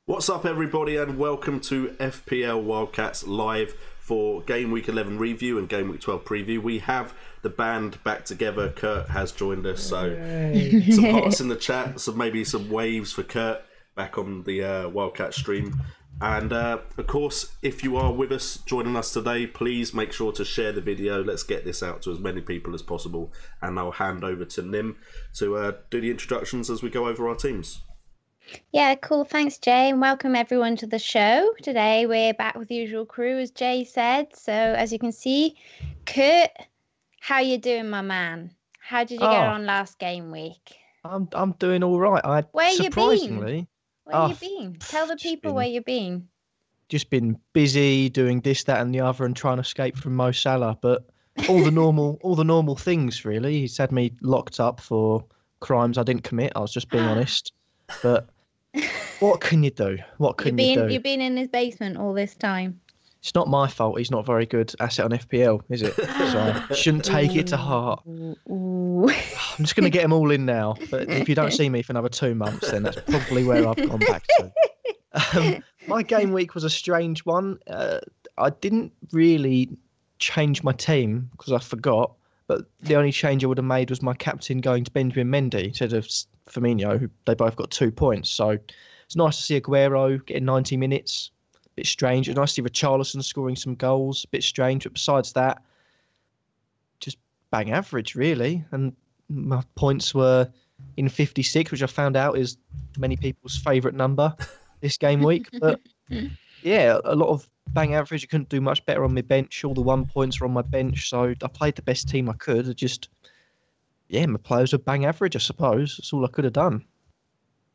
What's up, everybody, and welcome to FPL WildCats live for Game Week 11 review and Game Week 12 preview. We have the band back together. Kurt has joined us, so some hearts in the chat, maybe some waves for Kurt back on the Wildcat stream. And of course, if you are with us, joining us today, please make sure to share the video. Let's get this out to as many people as possible. And I'll hand over to Nim to do the introductions as we go over our teams. Yeah, cool. Thanks, Jay, and welcome everyone to the show. Today we're back with the usual crew, as Jay said. So as you can see, Kurt, how you doing, my man? How did you get on last game week? I'm doing all right. Where surprisingly, you been? Where you been? Tell the people where you been. Just been busy doing this, that, and the other, and trying to escape from Mo Salah. But all the normal things, really. He's had me locked up for crimes I didn't commit. I was just being honest. But what can you do? What can you do? You've been in his basement all this time. It's not my fault. He's not a very good asset on FPL, is it? So I shouldn't take it to heart. I'm just going to get them all in now. But if you don't see me for another 2 months, then that's probably where I've gone back to. My game week was a strange one. I didn't really change my team because I forgot. But the only change I would have made was my captain going to Benjamin Mendy instead of Firmino, who they both got 2 points. So it's nice to see Aguero getting 90 minutes. A bit strange. It's nice to see Richarlison scoring some goals. A bit strange. But besides that, just bang average, really. And my points were in 56, which I found out is many people's favourite number this game week. But yeah, a lot of bang average. I couldn't do much better on my bench. All the 1 points were on my bench, so I played the best team I could. My players were bang average, I suppose. That's all I could have done.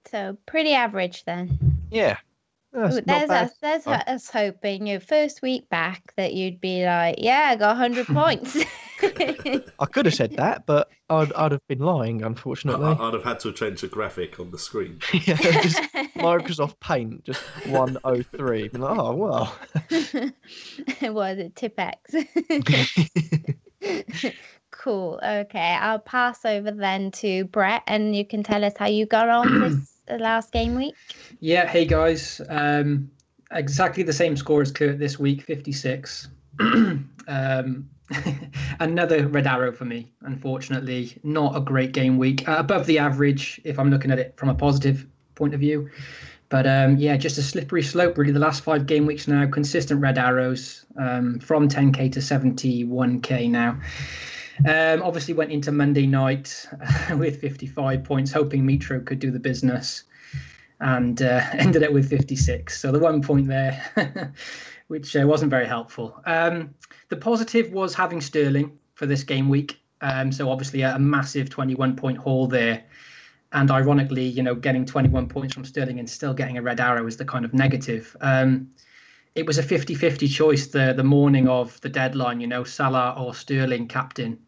So pretty average then. Yeah. There's us hoping your first week back that you'd be like, yeah, I got 100 points. I could have said that, but I'd have been lying, unfortunately. I'd have had to change the graphic on the screen. Yeah, just Microsoft Paint, just 103. Like, oh, well. Was it Tipex? Cool. Okay, I'll pass over then to Brett, and you can tell us how you got on this last game week. Yeah, hey guys. Exactly the same score as Kurt this week, 56. Another red arrow for me, unfortunately. Not a great game week. Above the average, if I'm looking at it from a positive point of view. But just a slippery slope, really. The last 5 game weeks now, consistent red arrows from 10k to 71k now. Obviously went into Monday night with 55 points, hoping Mitro could do the business, and ended up with 56. So the 1 point there, which wasn't very helpful. The positive was having Sterling for this game week. So obviously a massive 21-point haul there. And ironically, getting 21 points from Sterling and still getting a red arrow is the kind of negative. It was a 50-50 choice the morning of the deadline, Salah or Sterling captain.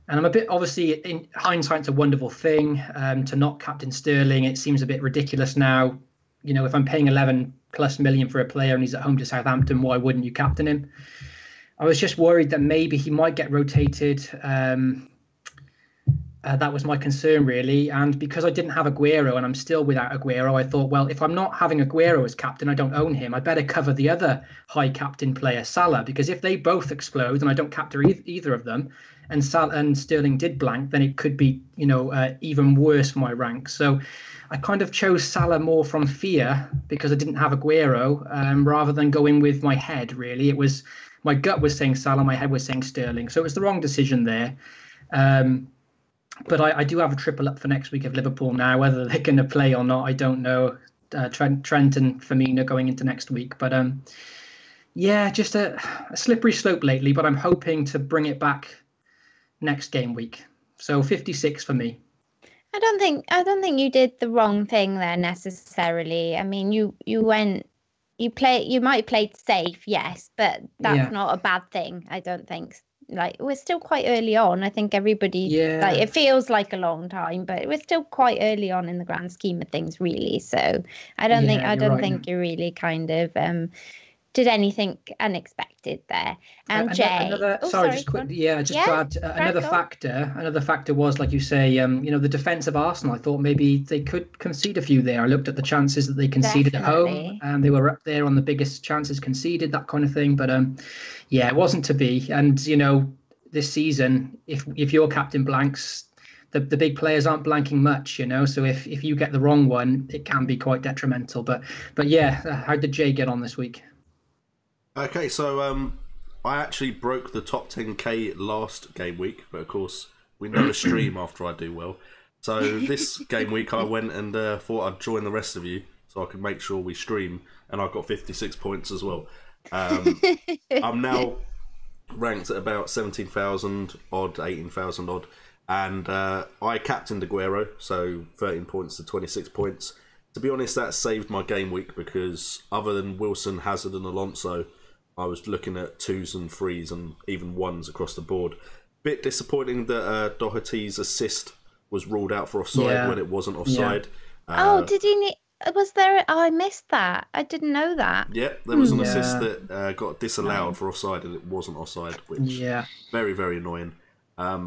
And I'm a bit, obviously, in hindsight, it's a wonderful thing to not captain Sterling. It seems a bit ridiculous now. If I'm paying 11+ million for a player and he's at home to Southampton, why wouldn't you captain him? I was just worried that maybe he might get rotated. That was my concern, really. And because I didn't have Aguero and I'm still without Aguero, I thought, well, if I'm not having Aguero as captain, I don't own him. I better cover the other high captain player, Salah, because if they both explode and I don't captain either of them, and Sterling did blank, then it could be, even worse for my rank. So I kind of chose Salah more from fear because I didn't have Aguero, rather than going with my head, really. It was, my gut was saying Salah, my head was saying Sterling. So it was the wrong decision there. But I do have a triple up for next week of Liverpool now. Whether they're going to play or not, I don't know. Trent and Firmino going into next week. But just a slippery slope lately. But I'm hoping to bring it back next game week. So 56 for me. I don't think you did the wrong thing there necessarily. I mean, you might have played safe, yes, but that's not a bad thing. I don't think. Like, we're still quite early on. I think everybody, like, it feels like a long time, but we're still quite early on in the grand scheme of things, really. So I don't think you really kind of did anything unexpected there. And Jay, just quickly, to add another factor was, like you say, the defense of Arsenal. I thought maybe they could concede a few there. I looked at the chances that they conceded at home, and they were up there on the biggest chances conceded, that kind of thing. But it wasn't to be. And this season, if your captain blanks, the big players aren't blanking much, So if you get the wrong one, it can be quite detrimental. But how did Jay get on this week? Okay, so I actually broke the top 10k last game week, but of course we never stream after I do well. So this game week I went and thought I'd join the rest of you so I could make sure we stream, and I got 56 points as well. I'm now ranked at about 17,000 odd, 18,000 odd, and I captained Aguero, so 13 points to 26 points. To be honest, that saved my game week because other than Wilson, Hazard and Alonso, I was looking at 2s and 3s and even 1s across the board. Bit disappointing that Doherty's assist was ruled out for offside when it wasn't offside. Did he need... Was there... Oh, I missed that. I didn't know that. Yeah, there was an assist that got disallowed for offside and it wasn't offside, which very, very annoying. A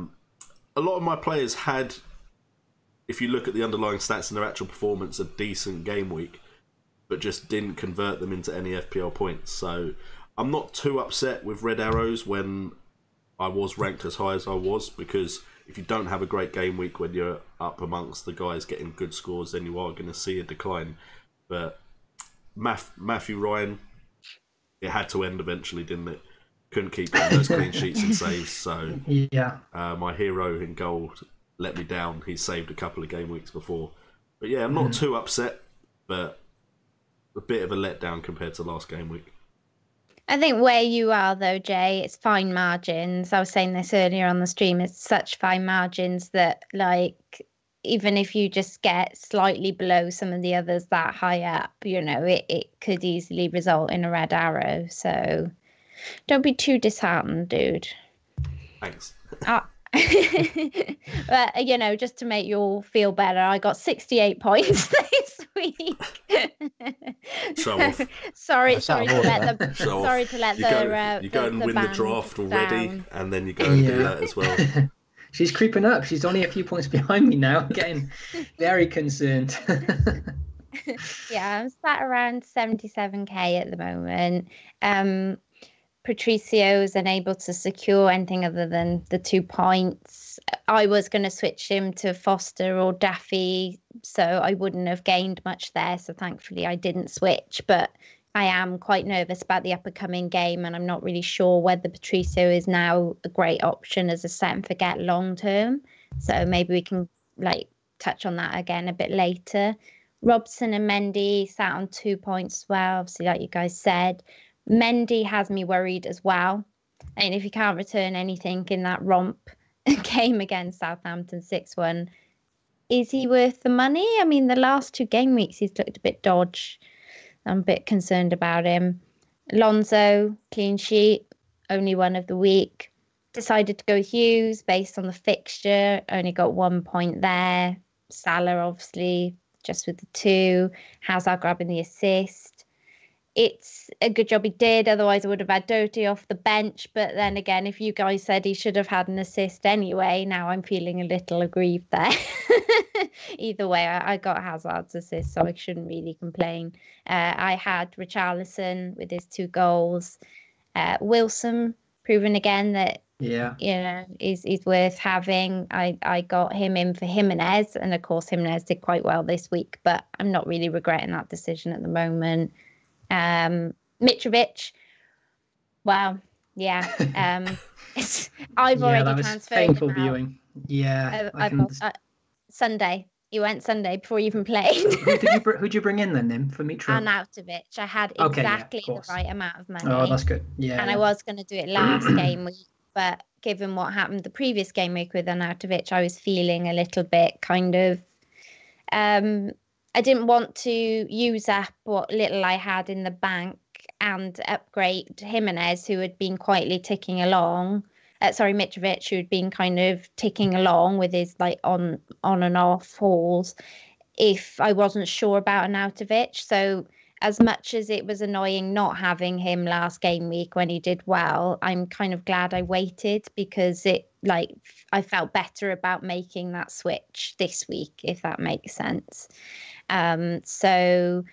lot of my players had, if you look at the underlying stats and their actual performance, a decent game week, but just didn't convert them into any FPL points. So I'm not too upset with red arrows when I was ranked as high as I was, because if you don't have a great game week when you're up amongst the guys getting good scores, then you are going to see a decline. But Matthew Ryan, it had to end eventually, didn't it? Couldn't keep getting those clean sheets and saves. So my hero in goal let me down. He saved a couple of game weeks before. But I'm not too upset, but a bit of a letdown compared to last game week. I think where you are, though, Jay, it's fine margins. I was saying this earlier on the stream. It's such fine margins that, even if you just get slightly below some of the others that high up, it could easily result in a red arrow. So don't be too disheartened, dude. Thanks. But just to make you all feel better, I got 68 points this week. Show off. Sorry to let the you go and win the draft already down. And then you go and do that as well. She's creeping up. She's only a few points behind me now. I'm getting very concerned. I'm sat around 77k at the moment. Patricio is unable to secure anything other than the 2 points. I was going to switch him to Foster or Daffy, so I wouldn't have gained much there. So thankfully I didn't switch, but I am quite nervous about the upcoming game, and I'm not really sure whether Patricio is now a great option as a set and forget long term. So maybe we can touch on that again a bit later. Robson and Mendy sat on 2 points as well, obviously, like you guys said. Mendy has me worried as well. And if you can't return anything in that romp game against Southampton 6-1, is he worth the money? I mean, the last 2 game weeks, he's looked a bit dodge. I'm a bit concerned about him. Alonso, clean sheet, only one of the week. Decided to go Hughes based on the fixture, only got 1 point there. Salah, obviously, just with the 2. Hazard grabbing the assist. It's a good job he did, otherwise I would have had Doty off the bench. But then again, if you guys said he should have had an assist anyway, now I'm feeling a little aggrieved there. Either way, I got Hazard's assist, so I shouldn't really complain. I had Richarlison with his 2 goals. Wilson proving again that is worth having. I got him in for Jimenez, and of course Jimenez did quite well this week, but I'm not really regretting that decision at the moment. Mitrovic, wow, I've already transferred painful him viewing. Sunday. He went Sunday before he even played. Who'd you bring in then, for Mitrovic? Arnautovic. I had exactly the right amount of money. Oh, that's good. Yeah. And I was going to do it last game week, but given what happened the previous game week with Arnautovic, I was feeling a little bit kind of I didn't want to use up what little I had in the bank and upgrade Jimenez, who had been quietly ticking along. Mitrovic, who had been kind of ticking along with his on and off hauls, if I wasn't sure about Arnautovic. So as much as it was annoying not having him last game week when he did well, I'm kind of glad I waited, because I felt better about making that switch this week, if that makes sense. So,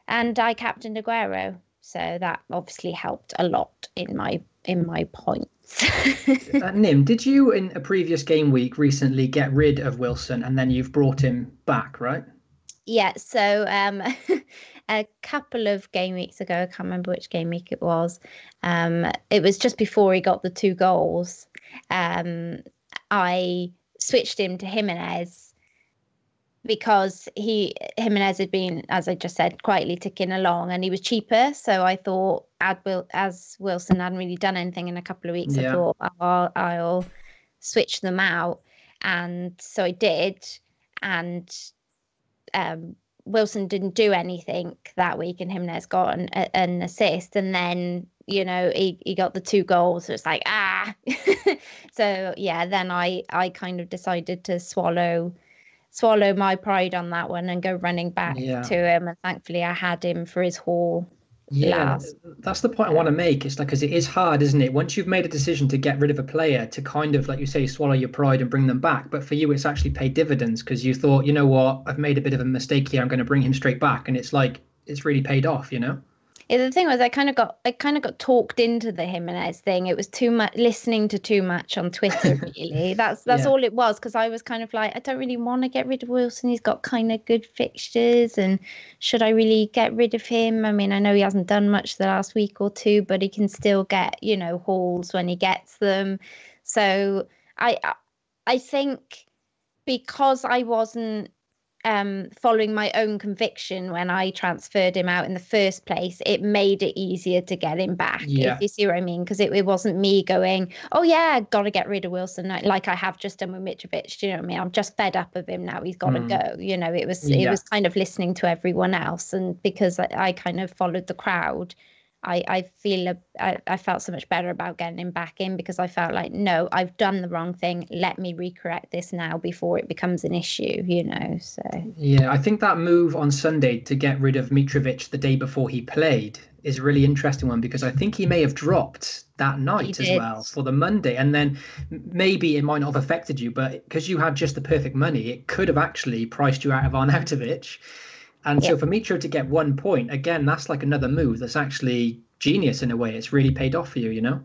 and I captained Aguero, so that obviously helped a lot in my points. Nim, did you in a previous game week recently get rid of Wilson and then you've brought him back, right? Yeah, so a couple of game weeks ago, I can't remember which game week it was. It was just before he got the 2 goals. I switched him to Jimenez because Jimenez had been, as I just said, quietly ticking along, and he was cheaper. So I thought, as Wilson hadn't really done anything in a couple of weeks, I thought I'll switch them out, and so I did, and Wilson didn't do anything that week, and Jimenez got an assist, and then he got the 2 goals. So it's like so yeah, then I kind of decided to swallow my pride on that one and go running back to him, and thankfully I had him for his haul. Yeah, that's the point I want to make. It's like, because it is hard, isn't it? Once you've made a decision to get rid of a player, to kind of, like you say, swallow your pride and bring them back. But for you, it's actually paid dividends, because you thought, you know what, I've made a bit of a mistake here, I'm going to bring him straight back. And it's like, it's really paid off, Yeah, the thing was, I kind of got talked into the Jimenez thing. It was too much, listening to too much on Twitter, really. That's all it was, because I was kind of like, I don't really want to get rid of Wilson. He's got kind of good fixtures, and should I really get rid of him? I mean, I know he hasn't done much the last week or two, but he can still get, hauls when he gets them. So I think because I wasn't following my own conviction when I transferred him out in the first place, it made it easier to get him back, if you see what I mean, because it wasn't me going, oh yeah, gotta get rid of Wilson, like I have just done with Mitrovic. Do you know what I mean? I'm just fed up of him now, he's got to go. It was kind of listening to everyone else, and because I kind of followed the crowd, I felt so much better about getting him back in, because I felt like, no, I've done the wrong thing. Let me recorrect this now before it becomes an issue, So yeah, I think that move on Sunday to get rid of Mitrovic the day before he played is a really interesting one, because I think he may have dropped that night as well for the Monday, and then maybe it might not have affected you, but because you had just the perfect money, it could have actually priced you out of Arnautovic. And so for Mitro to get 1 point, again, that's like another move that's actually genius in a way. It's really paid off for you,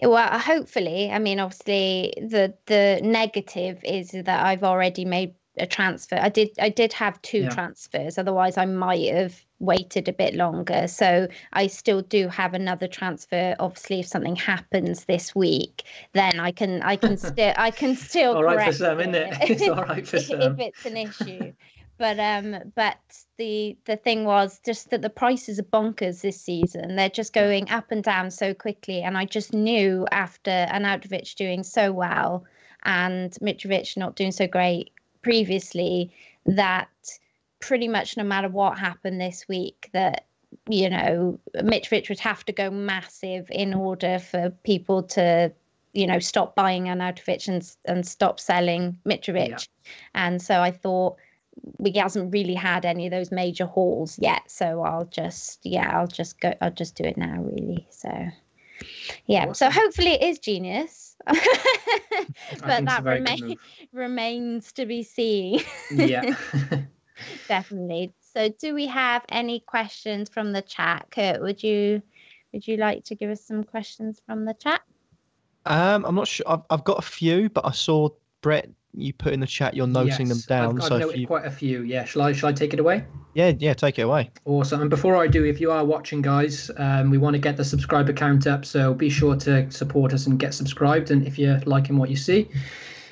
Well, hopefully. I mean, obviously, the negative is that I've already made a transfer. I did have 2 transfers. Otherwise, I might have waited a bit longer. So I still do have another transfer. Obviously, if something happens this week, then I can still all right correct for Sam, isn't it? It's all right for Sam if it's an issue. But the thing was just that the prices are bonkers this season. They're just going up and down so quickly. And I just knew, after Arnautovic doing so well and Mitrovic not doing so great previously, that pretty much no matter what happened this week, that Mitrovic would have to go massive in order for people to stop buying Arnautovic and stop selling Mitrovic. And so I thought, he hasn't really had any of those major hauls yet, so I'll just do it now, really. So awesome. So hopefully it is genius, but that remains to be seen. Definitely. So do we have any questions from the chat? Kurt, would you like to give us some questions from the chat? I'm not sure. I've got a few, but I saw Brett, you put in the chat, you're noting them down. I've noted quite a few. Yeah, shall I take it away? Yeah, take it away. Awesome. And before I do, if you are watching, guys, we want to get the subscriber count up, so be sure to support us and get subscribed, and if you're liking what you see.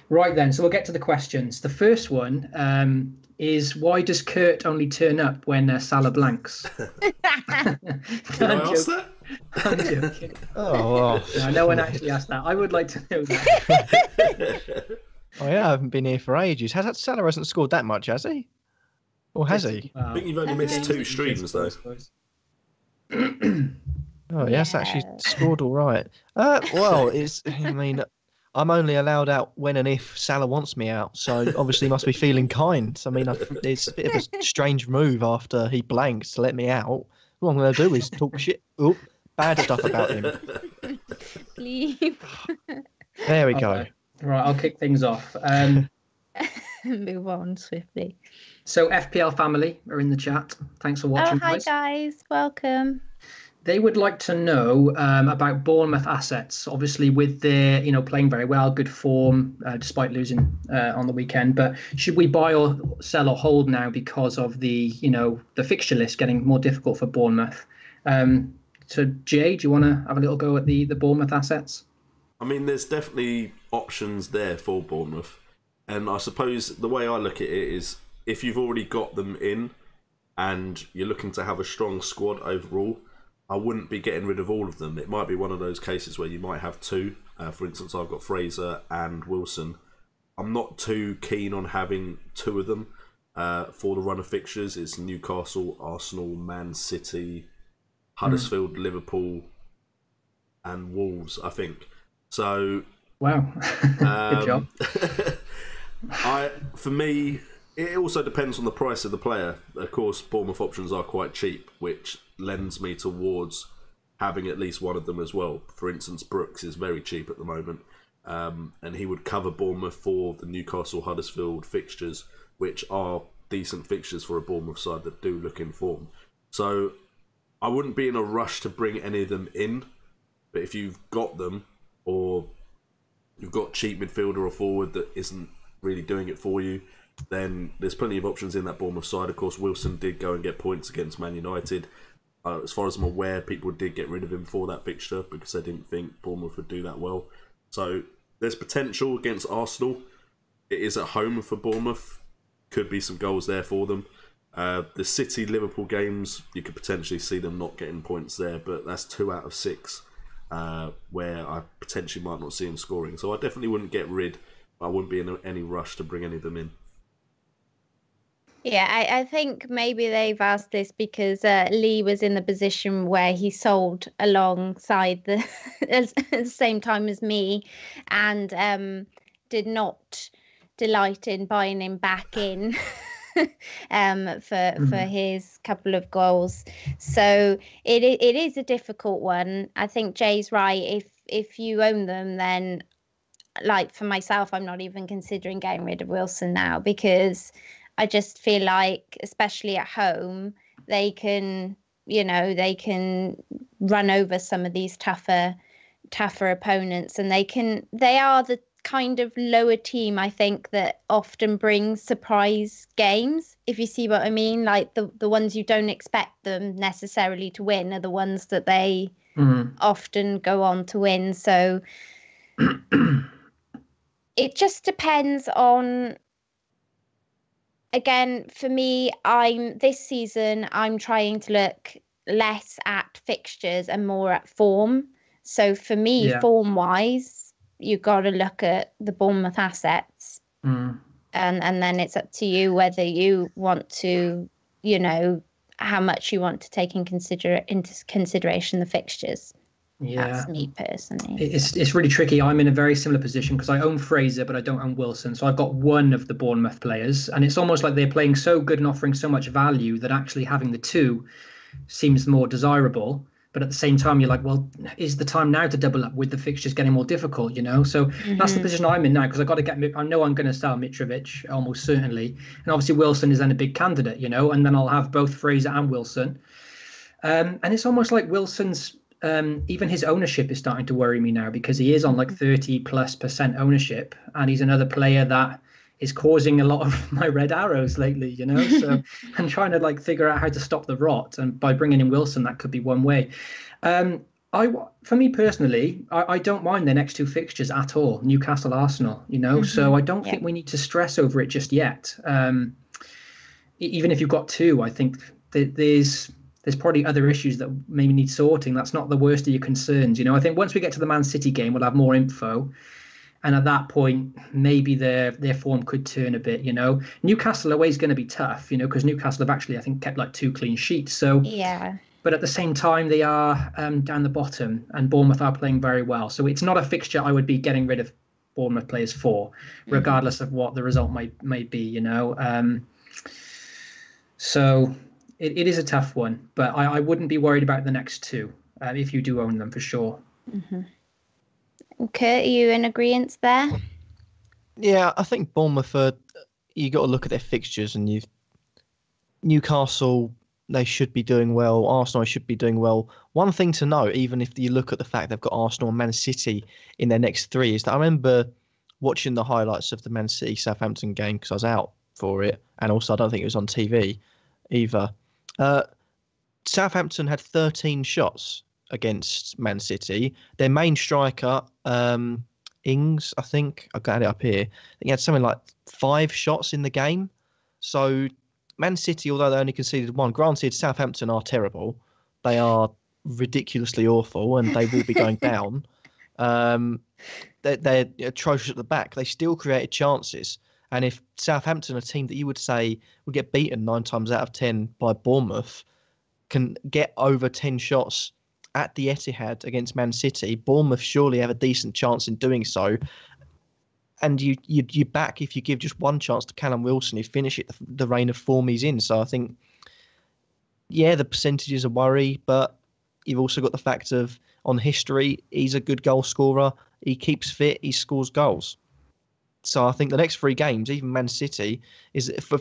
Right then, so we'll get to the questions. The first one is, why does Kurt only turn up when Salah blanks? Did I ask that? I'm joking. Oh, no one actually asked that. I would like to know that. Oh yeah, I haven't been here for ages. Salah hasn't scored that much, has he? Or has he? I think you've only missed 2 streams, though. Oh, yes, actually scored all right. Well, I I'm only allowed out when and if Salah wants me out, so obviously must be feeling kind. I mean, it's a bit of a strange move after he blanks to let me out. All I'm going to do is talk shit, bad stuff about him. Leave. There we go. Right, I'll kick things off. Move on swiftly. So FPL family are in the chat. Thanks for watching, hi guys, welcome. They would like to know about Bournemouth assets. Obviously, with their playing very well, good form, despite losing on the weekend. But should we buy or sell or hold now because of the the fixture list getting more difficult for Bournemouth? So Jay, do you want to have a little go at the Bournemouth assets? I mean, there's definitely options there for Bournemouth, and I suppose the way I look at it is if you've already got them in and you're looking to have a strong squad overall, I wouldn't be getting rid of all of them. It might be one of those cases where you might have two. For instance, I've got Fraser and Wilson. I'm not too keen on having two of them for the run of fixtures. It's Newcastle, Arsenal, Man City, Huddersfield, Liverpool, and Wolves, I think. So, wow, good job. For me, it also depends on the price of the player. Of course, Bournemouth options are quite cheap, which lends me towards having at least one of them as well. For instance, Brooks is very cheap at the moment, and he would cover Bournemouth for the Newcastle Huddersfield fixtures, which are decent fixtures for a Bournemouth side that do look in form. So I wouldn't be in a rush to bring any of them in, but if you've got them, or you've got cheap midfielder or forward that isn't really doing it for you, then there's plenty of options in that Bournemouth side. Of course, Wilson did go and get points against Man United. As far as I'm aware, people did get rid of him for that fixture because they didn't think Bournemouth would do that well. So there's potential against Arsenal. It is at home for Bournemouth. Could be some goals there for them. The City-Liverpool games, you could potentially see them not getting points there, but that's 2 out of 6 where I potentially might not see them scoring. So I definitely wouldn't get rid. I wouldn't be in any rush to bring any of them in. Yeah, I think maybe they've asked this because Lee was in the position where he sold alongside at the same time as me, and did not delight in buying him back in for his couple of goals. So it is a difficult one. I think Jay's right. If you own them, then like for myself, I'm not even considering getting rid of Wilson now because I just feel like, especially at home, they can run over some of these tougher opponents, and they are the kind of lower team, I think, that often brings surprise games, if you see what I mean. Like the ones you don't expect them necessarily to win are the ones that they often go on to win. So it just depends on. Again, for me, this season I'm trying to look less at fixtures and more at form. So for me, form-wise, you've got to look at the Bournemouth assets, and then it's up to you whether you want to, how much you want to take into consideration the fixtures. Yeah, that's me personally. It's really tricky. I'm in a very similar position because I own Fraser, but I don't own Wilson. So I've got one of the Bournemouth players, and it's almost like they're playing so good and offering so much value that actually having the two seems more desirable. But at the same time, you're like, well, is the time now to double up with the fixtures getting more difficult? So that's the position I'm in now because I got to get. I know I'm going to sell Mitrovic almost certainly, and obviously Wilson is then a big candidate, and then I'll have both Fraser and Wilson, and it's almost like Wilson's. Even his ownership is starting to worry me now because he is on like 30+% ownership, and he's another player that is causing a lot of my red arrows lately, so I'm trying to figure out how to stop the rot, and by bringing in Wilson that could be one way. For me personally, I don't mind the next two fixtures at all, Newcastle, Arsenal, so I don't think we need to stress over it just yet. Even if you've got two, I think there's probably other issues that maybe need sorting. That's not the worst of your concerns. I think once we get to the Man City game, we'll have more info. And at that point, maybe their form could turn a bit, Newcastle away is going to be tough, because Newcastle have actually, I think, kept 2 clean sheets. So, yeah. But at the same time, they are down the bottom, and Bournemouth are playing very well. So it's not a fixture I would be getting rid of Bournemouth players for, regardless of what the result may be, you know. So it is a tough one, but I wouldn't be worried about the next two if you do own them, for sure. Kurt, are you in agreement there? Yeah, I think Bournemouth, you got to look at their fixtures, and Newcastle, they should be doing well. Arsenal should be doing well. One thing to note, even if you look at the fact they've got Arsenal and Man City in their next three, is that I remember watching the highlights of the Man City Southampton game because I was out for it, and also I don't think it was on TV either. Southampton had 13 shots against Man City. Their main striker, Ings, I think, I've got it up here, I think he had something like 5 shots in the game. So Man City, although they only conceded 1, granted Southampton are terrible. They are ridiculously awful and they will be going down. They're atrocious at the back. They still created chances. And if Southampton, a team that you would say would get beaten 9 times out of 10 by Bournemouth, can get over 10 shots at the Etihad against Man City, Bournemouth surely have a decent chance in doing so. And you back if you give just one chance to Callum Wilson, he'd finish it the reign of form he's in. So I think, yeah, the percentages are worry, but you've also got the fact of, on history, he's a good goal scorer. He keeps fit. He scores goals. So I think the next 3 games, even Man City, is for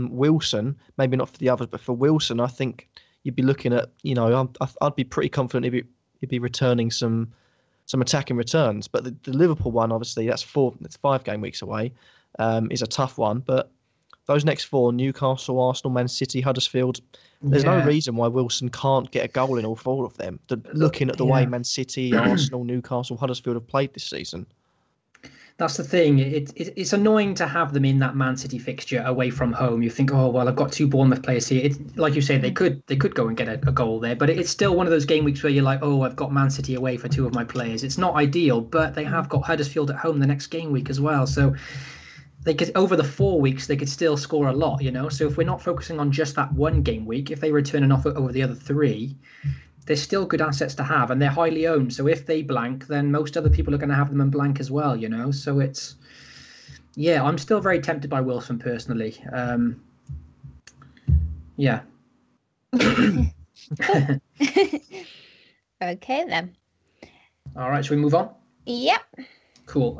Wilson, maybe not for the others, but for Wilson, I think you'd be looking at, you know, I'd be pretty confident he'd be returning some attacking returns. But the Liverpool one, obviously, that's 5 game weeks away, is a tough one. But those next 4, Newcastle, Arsenal, Man City, Huddersfield, there's no reason why Wilson can't get a goal in all 4 of them. Looking at the way Man City, Arsenal, Newcastle, Huddersfield have played this season. That's the thing. It's annoying to have them in that Man City fixture away from home. You think, oh well, I've got 2 Bournemouth players here. Like you say, they could go and get a goal there, but it's still one of those game weeks where you're like, oh, I've got Man City away for 2 of my players. It's not ideal, but they have got Huddersfield at home the next game week as well. So they could, over the 4 weeks, they could still score a lot, you know. So if we're not focusing on just that one game week, if they return an offer over the other 3. They're still good assets to have, and they're highly owned. So if they blank, then most other people are going to have them in blank as well, you know. So it's, yeah, I'm still very tempted by Wilson personally. Yeah. Okay then. All right, shall we move on? Yep. Cool.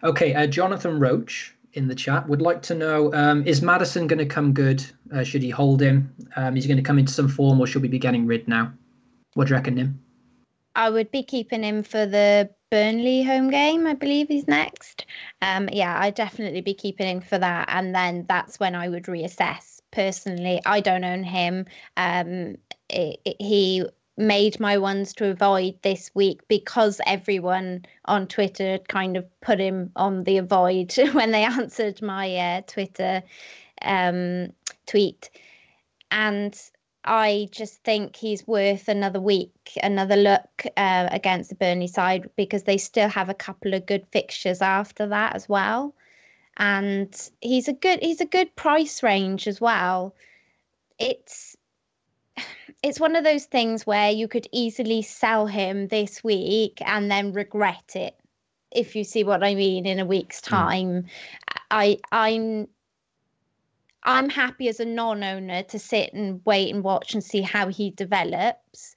Okay, Jonathan Roach in the chat would like to know, is Maddison going to come good? Should he hold him? Is he going to come into some form, or should we be getting rid now? What do you reckon, Nim? I would be keeping him for the Burnley home game. I believe he's next. Yeah, I'd definitely be keeping him for that. And then that's when I would reassess. Personally, I don't own him. He made my ones to avoid this week because everyone on Twitter had kind of put him on the avoid when they answered my Twitter tweet. And I just think he's worth another week, another look against the Burnley side, because they still have a couple of good fixtures after that as well. And he's a good price range as well. It's one of those things where you could easily sell him this week and then regret it, if you see what I mean, in a week's time. I'm happy as a non-owner to sit and wait and watch and see how he develops.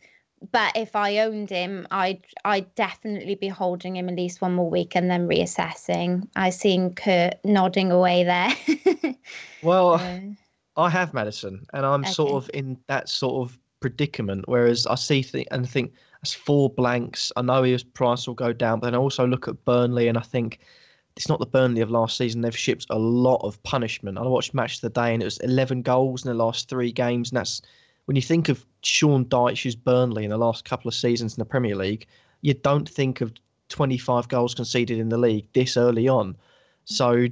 But if I owned him, I'd definitely be holding him at least one more week and then reassessing. I seen Kurt nodding away there. Well, I have Maddison, and I'm sort of in that sort of predicament, whereas I see and think that's 4 blanks. I know his price will go down, but then I also look at Burnley and I think it's not the Burnley of last season. They've shipped a lot of punishment. I watched Match of the Day and it was 11 goals in the last 3 games, and that's when you think of Sean Dyche's Burnley in the last couple of seasons in the Premier League, you don't think of 25 goals conceded in the league this early on. So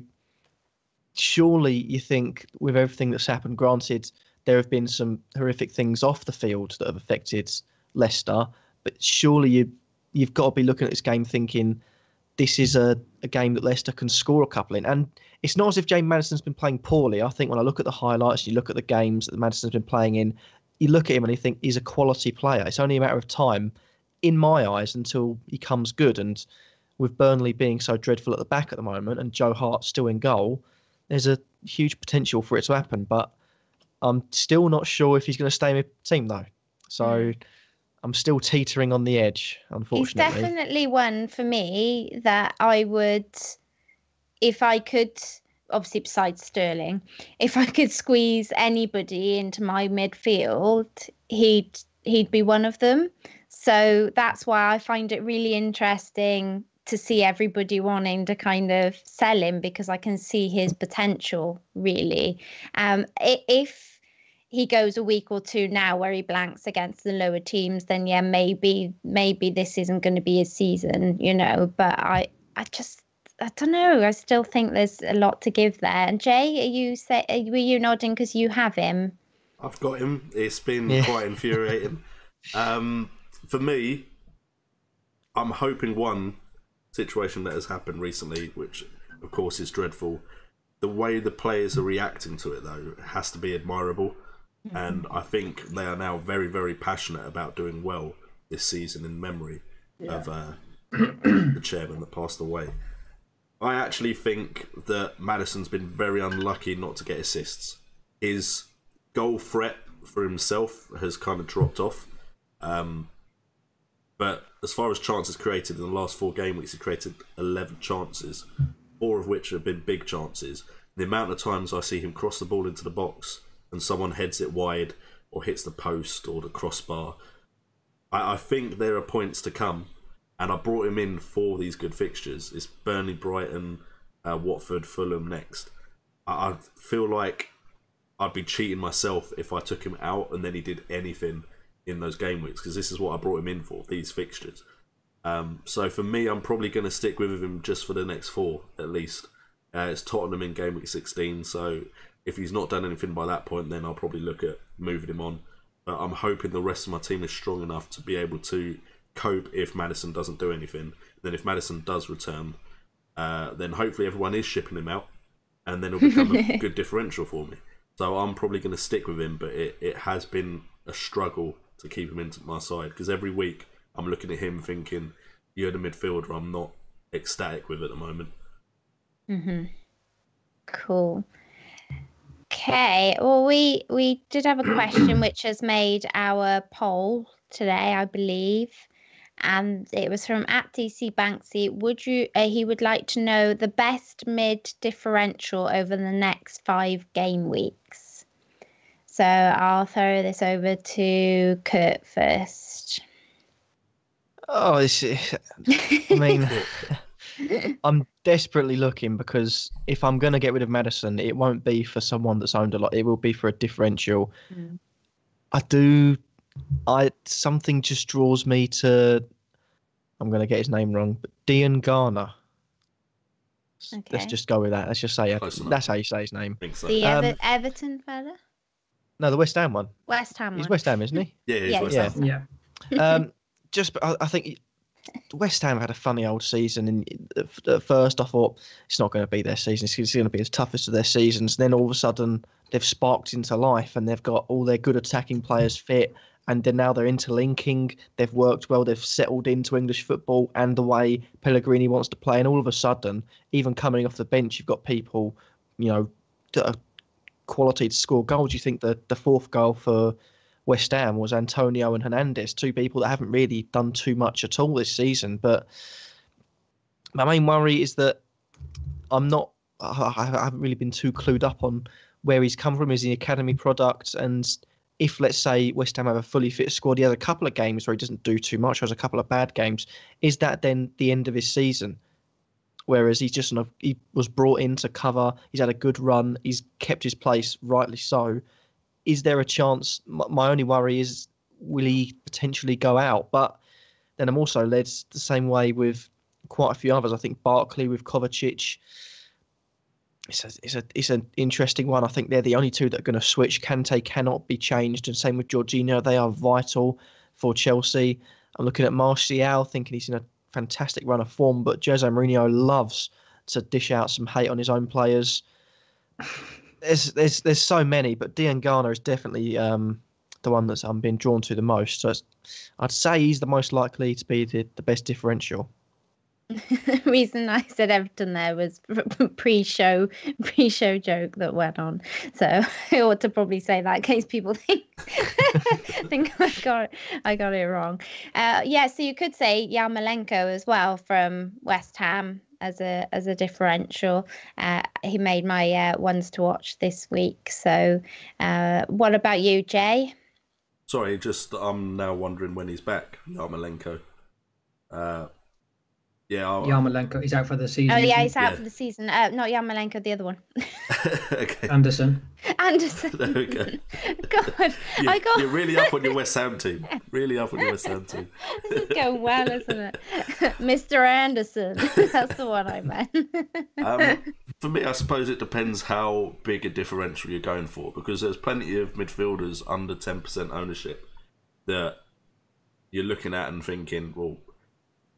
surely you think, with everything that's happened, granted there have been some horrific things off the field that have affected Leicester, but surely you've got to be looking at this game thinking this is a game that Leicester can score a couple in. And it's not as if James Maddison's been playing poorly. I think when I look at the highlights, you look at the games that Maddison's been playing in, you look at him and you think he's a quality player. It's only a matter of time, in my eyes, until he comes good. And with Burnley being so dreadful at the back at the moment and Joe Hart still in goal, there's a huge potential for it to happen. But I'm still not sure if he's going to stay in the team, though. So I'm still teetering on the edge, unfortunately. He's definitely one for me that I would, if I could, obviously besides Sterling, if I could squeeze anybody into my midfield, he'd be one of them. So that's why I find it really interesting to see everybody wanting to kind of sell him, because I can see his potential, really. If he goes a week or two now where he blanks against the lower teams, then yeah, maybe this isn't going to be his season, But I don't know. I still think there's a lot to give there. And Jay, were you nodding because you have him? I've got him. It's been quite infuriating. For me, I'm hoping one situation that has happened recently, which of course is dreadful. The way the players are reacting to it, though, has to be admirable. And I think they are now very, very passionate about doing well this season in memory of the chairman that passed away. I actually think that Maddison's been very unlucky not to get assists. His goal threat for himself has kind of dropped off. But as far as chances created in the last 4 game weeks, he created 11 chances, 4 of which have been big chances. The amount of times I see him cross the ball into the box and someone heads it wide or hits the post or the crossbar, I think there are points to come. And I brought him in for these good fixtures. It's Burnley, Brighton, Watford, Fulham next. I feel like I'd be cheating myself if I took him out and then he did anything in those game weeks, because this is what I brought him in for, these fixtures. So for me, I'm probably going to stick with him just for the next 4 at least. It's Tottenham in game week 16, so if he's not done anything by that point, then I'll probably look at moving him on. But I'm hoping the rest of my team is strong enough to be able to cope if Maddison doesn't do anything. Then if Maddison does return, then hopefully everyone is shipping him out, and then it'll become a good differential for me. So I'm probably going to stick with him, but it has been a struggle to keep him into my side, because every week I'm looking at him thinking, you're the midfielder I'm not ecstatic with at the moment. Cool. Okay, well, we did have a question which has made our poll today, I believe, and it was from @DC Banksy. He would like to know the best mid differential over the next 5 game weeks. So I'll throw this over to Kurt first. I mean, I'm desperately looking, because if I'm going to get rid of Maddison, it won't be for someone that's owned a lot. It will be for a differential. Something just draws me to, I'm going to get his name wrong, but Dean Garner. Okay. Let's just go with that. Let's just say that's how you say his name. I think so. The Everton fella? No, the West Ham one. West Ham one. He's West Ham, isn't he? Yeah, he's West Ham. Yeah. I think West Ham had a funny old season, and at first I thought it's not going to be their season. It's going to be the toughest of their seasons. And then all of a sudden they've sparked into life, and they've got all their good attacking players fit, and then now they're interlinking. They've worked well. They've settled into English football and the way Pellegrini wants to play. And all of a sudden, even coming off the bench, you've got people, that are quality to score goals. You think that the 4th goal for West Ham was Antonio and Hernandez, 2 people that haven't really done too much at all this season. But my main worry is that I haven't really been too clued up on where he's come from. Is he an academy product? And if, let's say, West Ham have a fully fit squad, he has a couple of games where he doesn't do too much, or has a couple of bad games, is that then the end of his season? Whereas he was brought in to cover, he's had a good run, he's kept his place, rightly so. Is there a chance? My only worry is, will he potentially go out? But then I'm also led the same way with quite a few others. I think Barkley with Kovacic, it's an interesting one. I think they're the only 2 that are going to switch. Kante cannot be changed, and same with Jorginho. They are vital for Chelsea. I'm looking at Martial, thinking he's in a fantastic run of form, but Jose Mourinho loves to dish out some hate on his own players. There's so many, but Dean Garner is definitely the one that I'm being drawn to the most. So I'd say he's the most likely to be the best differential. The reason I said Everton there was pre-show joke that went on. So I ought to probably say that in case people think I got it wrong. Yeah, so you could say Yarmolenko as well from West Ham as a differential. He made my ones to watch this week. So what about you, Jay? Sorry, I'm now wondering when he's back, Yarmolenko. Yarmolenko, he's out for the season. Oh yeah, he's out for the season. Not Yarmolenko, the other one. Okay. Anderson. There we go. God, You're really up on your West Ham team. Really up on your West Ham team. This is going well, isn't it? Mr. Anderson. That's the one I meant. For me, I suppose it depends how big a differential you're going for, because there's plenty of midfielders under 10% ownership that you're looking at and thinking, well,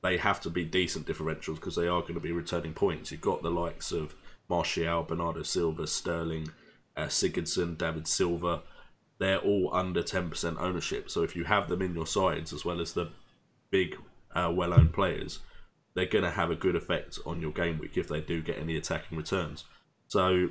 they have to be decent differentials because they are going to be returning points. You've got the likes of Martial, Bernardo Silva, Sterling, Sigurdsson, David Silva. They're all under 10% ownership. So if you have them in your sides, as well as the big, well-owned players, they're going to have a good effect on your game week if they do get any attacking returns. So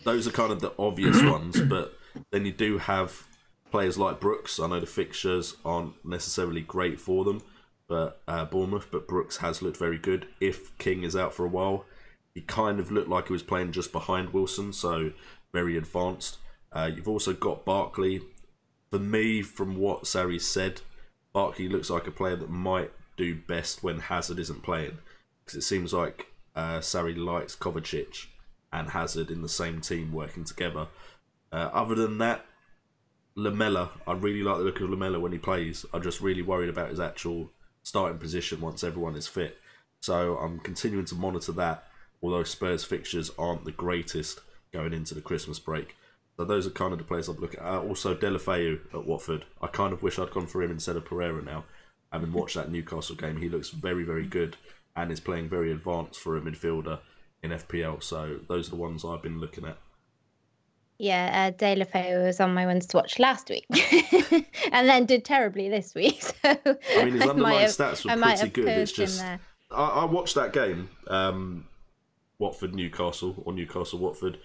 those are kind of the obvious ones, but then you do have players like Brooks. I know the fixtures aren't necessarily great for them, but Bournemouth, but Brooks has looked very good. If King is out for a while, he kind of looked like he was playing just behind Wilson, so very advanced. You've also got Barkley. For me, from what Sarri said, Barkley looks like a player that might do best when Hazard isn't playing, because it seems like Sarri likes Kovacic and Hazard in the same team working together. Other than that, Lamela, I really like the look of Lamela when he plays. I'm just really worried about his actual starting position once everyone is fit. So I'm continuing to monitor that, although Spurs fixtures aren't the greatest going into the Christmas break. So those are kind of the players I'm looking at. Also, Deulofeu at Watford. I kind of wish I'd gone for him instead of Pereira now. Having watched that Newcastle game, he looks very, very good and is playing very advanced for a midfielder in FPL. So those are the ones I've been looking at. Yeah, Deulofeu was on my ones to watch last week, and then did terribly this week. So I mean, his underlying stats were pretty good. It's just I watched that game, Watford-Newcastle or Newcastle-Watford,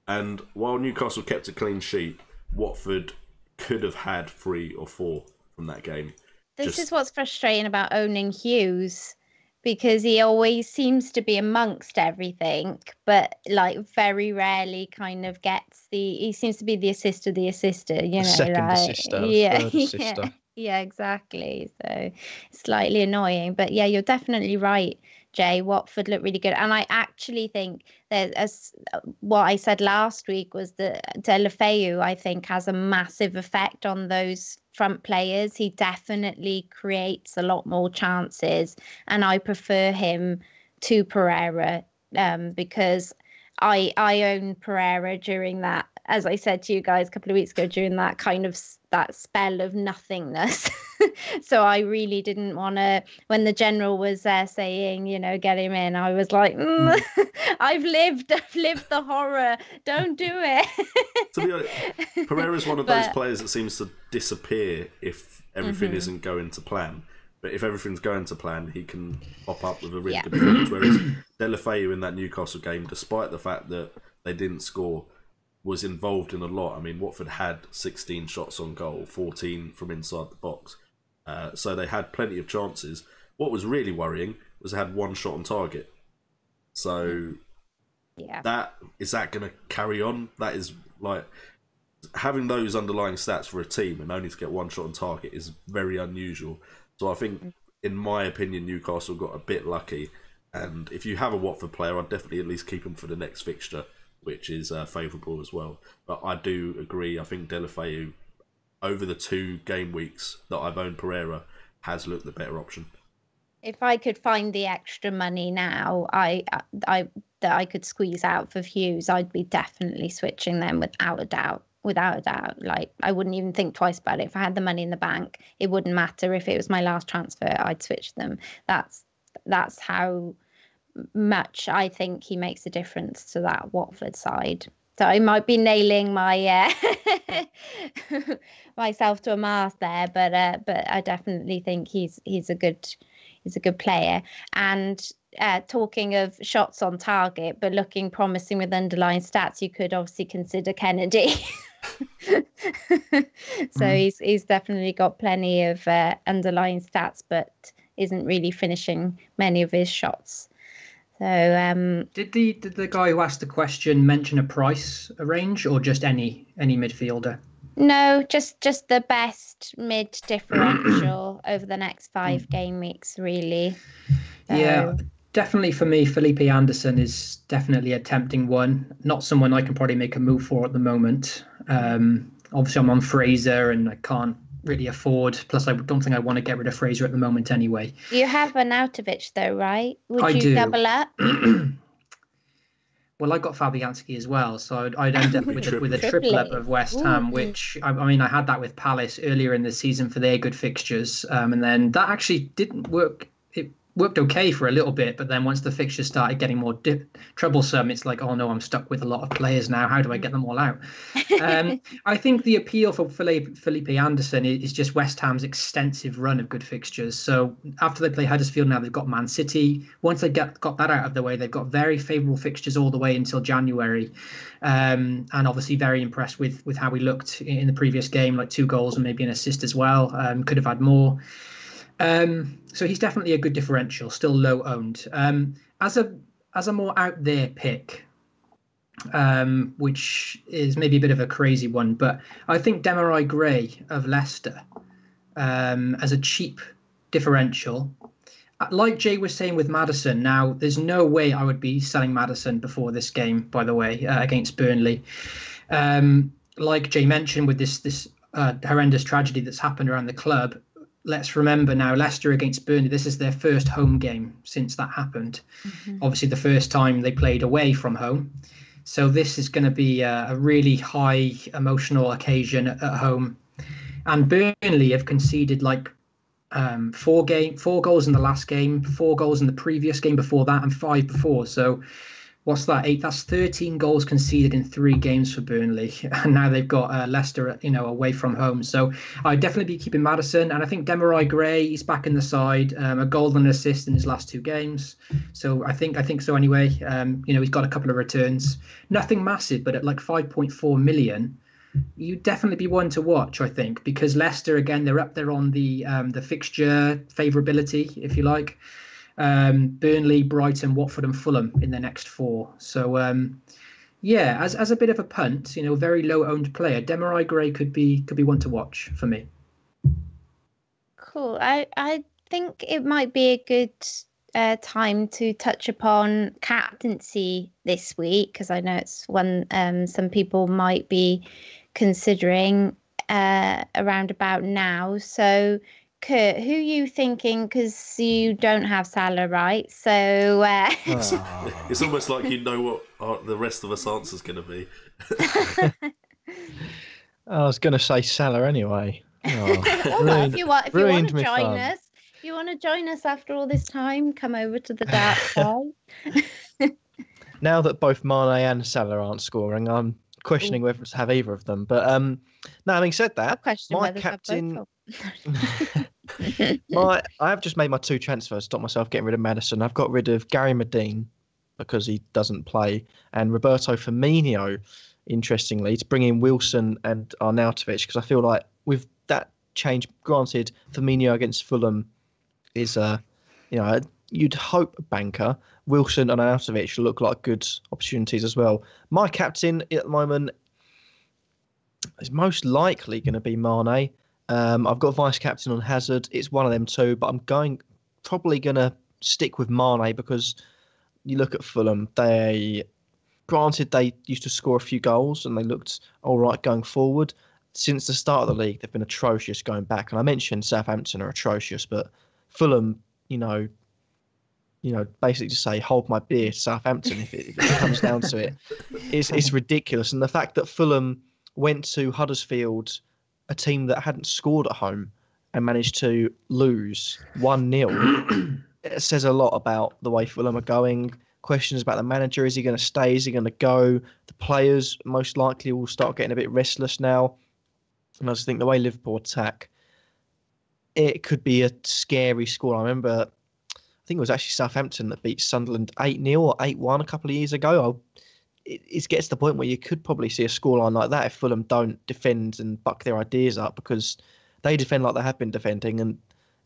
and while Newcastle kept a clean sheet, Watford could have had 3 or 4 from that game. This is what's frustrating about owning Hughes, because he always seems to be amongst everything, but like very rarely kind of gets he seems to be the assist of the assister, you know, second assister, third assister. Yeah, exactly. So slightly annoying, but yeah, you're definitely right, Jay. Watford look really good, and I actually think that, as what I said last week, was that Deulofeu, I think, has a massive effect on those front players. He definitely creates a lot more chances, and I prefer him to Pereira because I owned Pereira during that, as I said to you guys a couple of weeks ago, during that kind of that spell of nothingness. So I really didn't want to, when the general was saying, you know, get him in, I was like, I've lived the horror, don't do it. To be honest, Pereira's one of those players that seems to disappear if everything isn't going to plan. But if everything's going to plan, he can pop up with a really good performance. Whereas Deulofeu in that Newcastle game, despite the fact that they didn't score, was involved in a lot. I mean, Watford had 16 shots on goal, 14 from inside the box. So they had plenty of chances. What was really worrying was they had 1 shot on target. So is that going to carry on? That is like, having those underlying stats for a team and only to get 1 shot on target is very unusual. So I think, in my opinion, Newcastle got a bit lucky. And if you have a Watford player, I'd definitely at least keep him for the next fixture, which is favourable as well. But I do agree. I think Deulofeu, over the 2 game weeks that I've owned Pereira, has looked the better option. If I could find the extra money now, that I could squeeze out for Hughes, I'd be definitely switching them without a doubt. Without a doubt. Like, I wouldn't even think twice about it. If I had the money in the bank, it wouldn't matter if it was my last transfer, I'd switch them. That's how much I think he makes a difference to that Watford side. So I might be nailing my myself to a mast there, but I definitely think he's a good is a good player. And talking of shots on target, but looking promising with underlying stats, you could obviously consider Kennedy. So he's definitely got plenty of underlying stats, but isn't really finishing many of his shots. So did the guy who asked the question mention a range, or just any midfielder? No, just the best mid differential over the next 5 game weeks, really. So, yeah, definitely for me, Felipe Anderson is definitely a tempting one. Not someone I can probably make a move for at the moment. Obviously, I'm on Fraser and I can't really afford. Plus, I don't think I want to get rid of Fraser at the moment anyway. You have Arnautovic though, right? Would you do. double up? Well, I got Fabianski as well, so I'd end up with a triple up of West Ham, which I mean, I had that with Palace earlier in the season for their good fixtures, and then that actually didn't work. It worked okay for a little bit, but then once the fixtures started getting more troublesome, it's like, oh no, I'm stuck with a lot of players now. How do I get them all out? I think the appeal for Felipe Anderson is just West Ham's extensive run of good fixtures. So after they play Huddersfield, now they've got Man City. Once they got that out of the way, they've got very favourable fixtures all the way until January. And obviously very impressed with how we looked in the previous game, like 2 goals and maybe an assist as well. Could have had more. So he's definitely a good differential, still low owned. As a more out there pick, which is maybe a bit of a crazy one, but I think Demarai Gray of Leicester as a cheap differential. Like Jay was saying with Maddison, now there's no way I would be selling Maddison before this game, by the way, against Burnley. Like Jay mentioned with this horrendous tragedy that's happened around the club, let's remember now, Leicester against Burnley, this is their first home game since that happened. Mm-hmm. Obviously, the first time they played away from home. So this is going to be a really high emotional occasion at home. And Burnley have conceded like 4 goals in the last game, 4 goals in the previous game before that, and 5 before. So what's that? 8? That's 13 goals conceded in 3 games for Burnley, and now they've got Leicester, away from home. So I'd definitely be keeping Maddison, and I think Demarai Gray, he's back in the side, a goal and an assist in his last 2 games. So I think so anyway. He's got a couple of returns, nothing massive, but at like 5.4 million, you'd definitely be one to watch, I think, because Leicester again, they're up there on the fixture favourability, if you like. Burnley, Brighton, Watford and Fulham in the next 4. So as a bit of a punt, very low owned player, Demarai Gray could be one to watch for me. Cool. I think it might be a good time to touch upon captaincy this week, because I know it's one some people might be considering around about now. So Kurt, who are you thinking? Because you don't have Salah, right? So it's almost like you know what the rest of us answer's going to be. I was going to say Salah anyway. If you want to join us, if you want to join us after all this time, come over to the dark side. Now that both Mane and Salah aren't scoring, I'm questioning whether to have either of them. But now, having said that, my captain. I have just made my 2 transfers, stop myself getting rid of Maddison. I've got rid of Gary Medine because he doesn't play, and Roberto Firmino, interestingly, to bring in Wilson and Arnautovic, because I feel like with that change, granted, Firmino against Fulham is you'd hope a banker. Wilson and Arnautovic look like good opportunities as well. My captain at the moment is most likely going to be Mane. I've got vice captain on Hazard. It's one of them 2, but I'm probably going to stick with Mane because you look at Fulham. Granted, they used to score a few goals and they looked all right going forward. Since the start of the league, they've been atrocious going back. And I mentioned Southampton are atrocious, but Fulham, basically just say, hold my beer, Southampton, if it comes down to it. It's ridiculous. And the fact that Fulham went to Huddersfield, a team that hadn't scored at home, and managed to lose 1-0, it says a lot about the way Fulham are going. Questions about the manager. Is he going to stay? Is he going to go? The players most likely will start getting a bit restless now. And I just think the way Liverpool attack, it could be a scary score. I remember think it was actually Southampton that beat Sunderland 8-0 or 8-1 a couple of years ago. It gets to the point where you could probably see a scoreline like that if Fulham don't defend and buck their ideas up, because they defend like they have been defending, and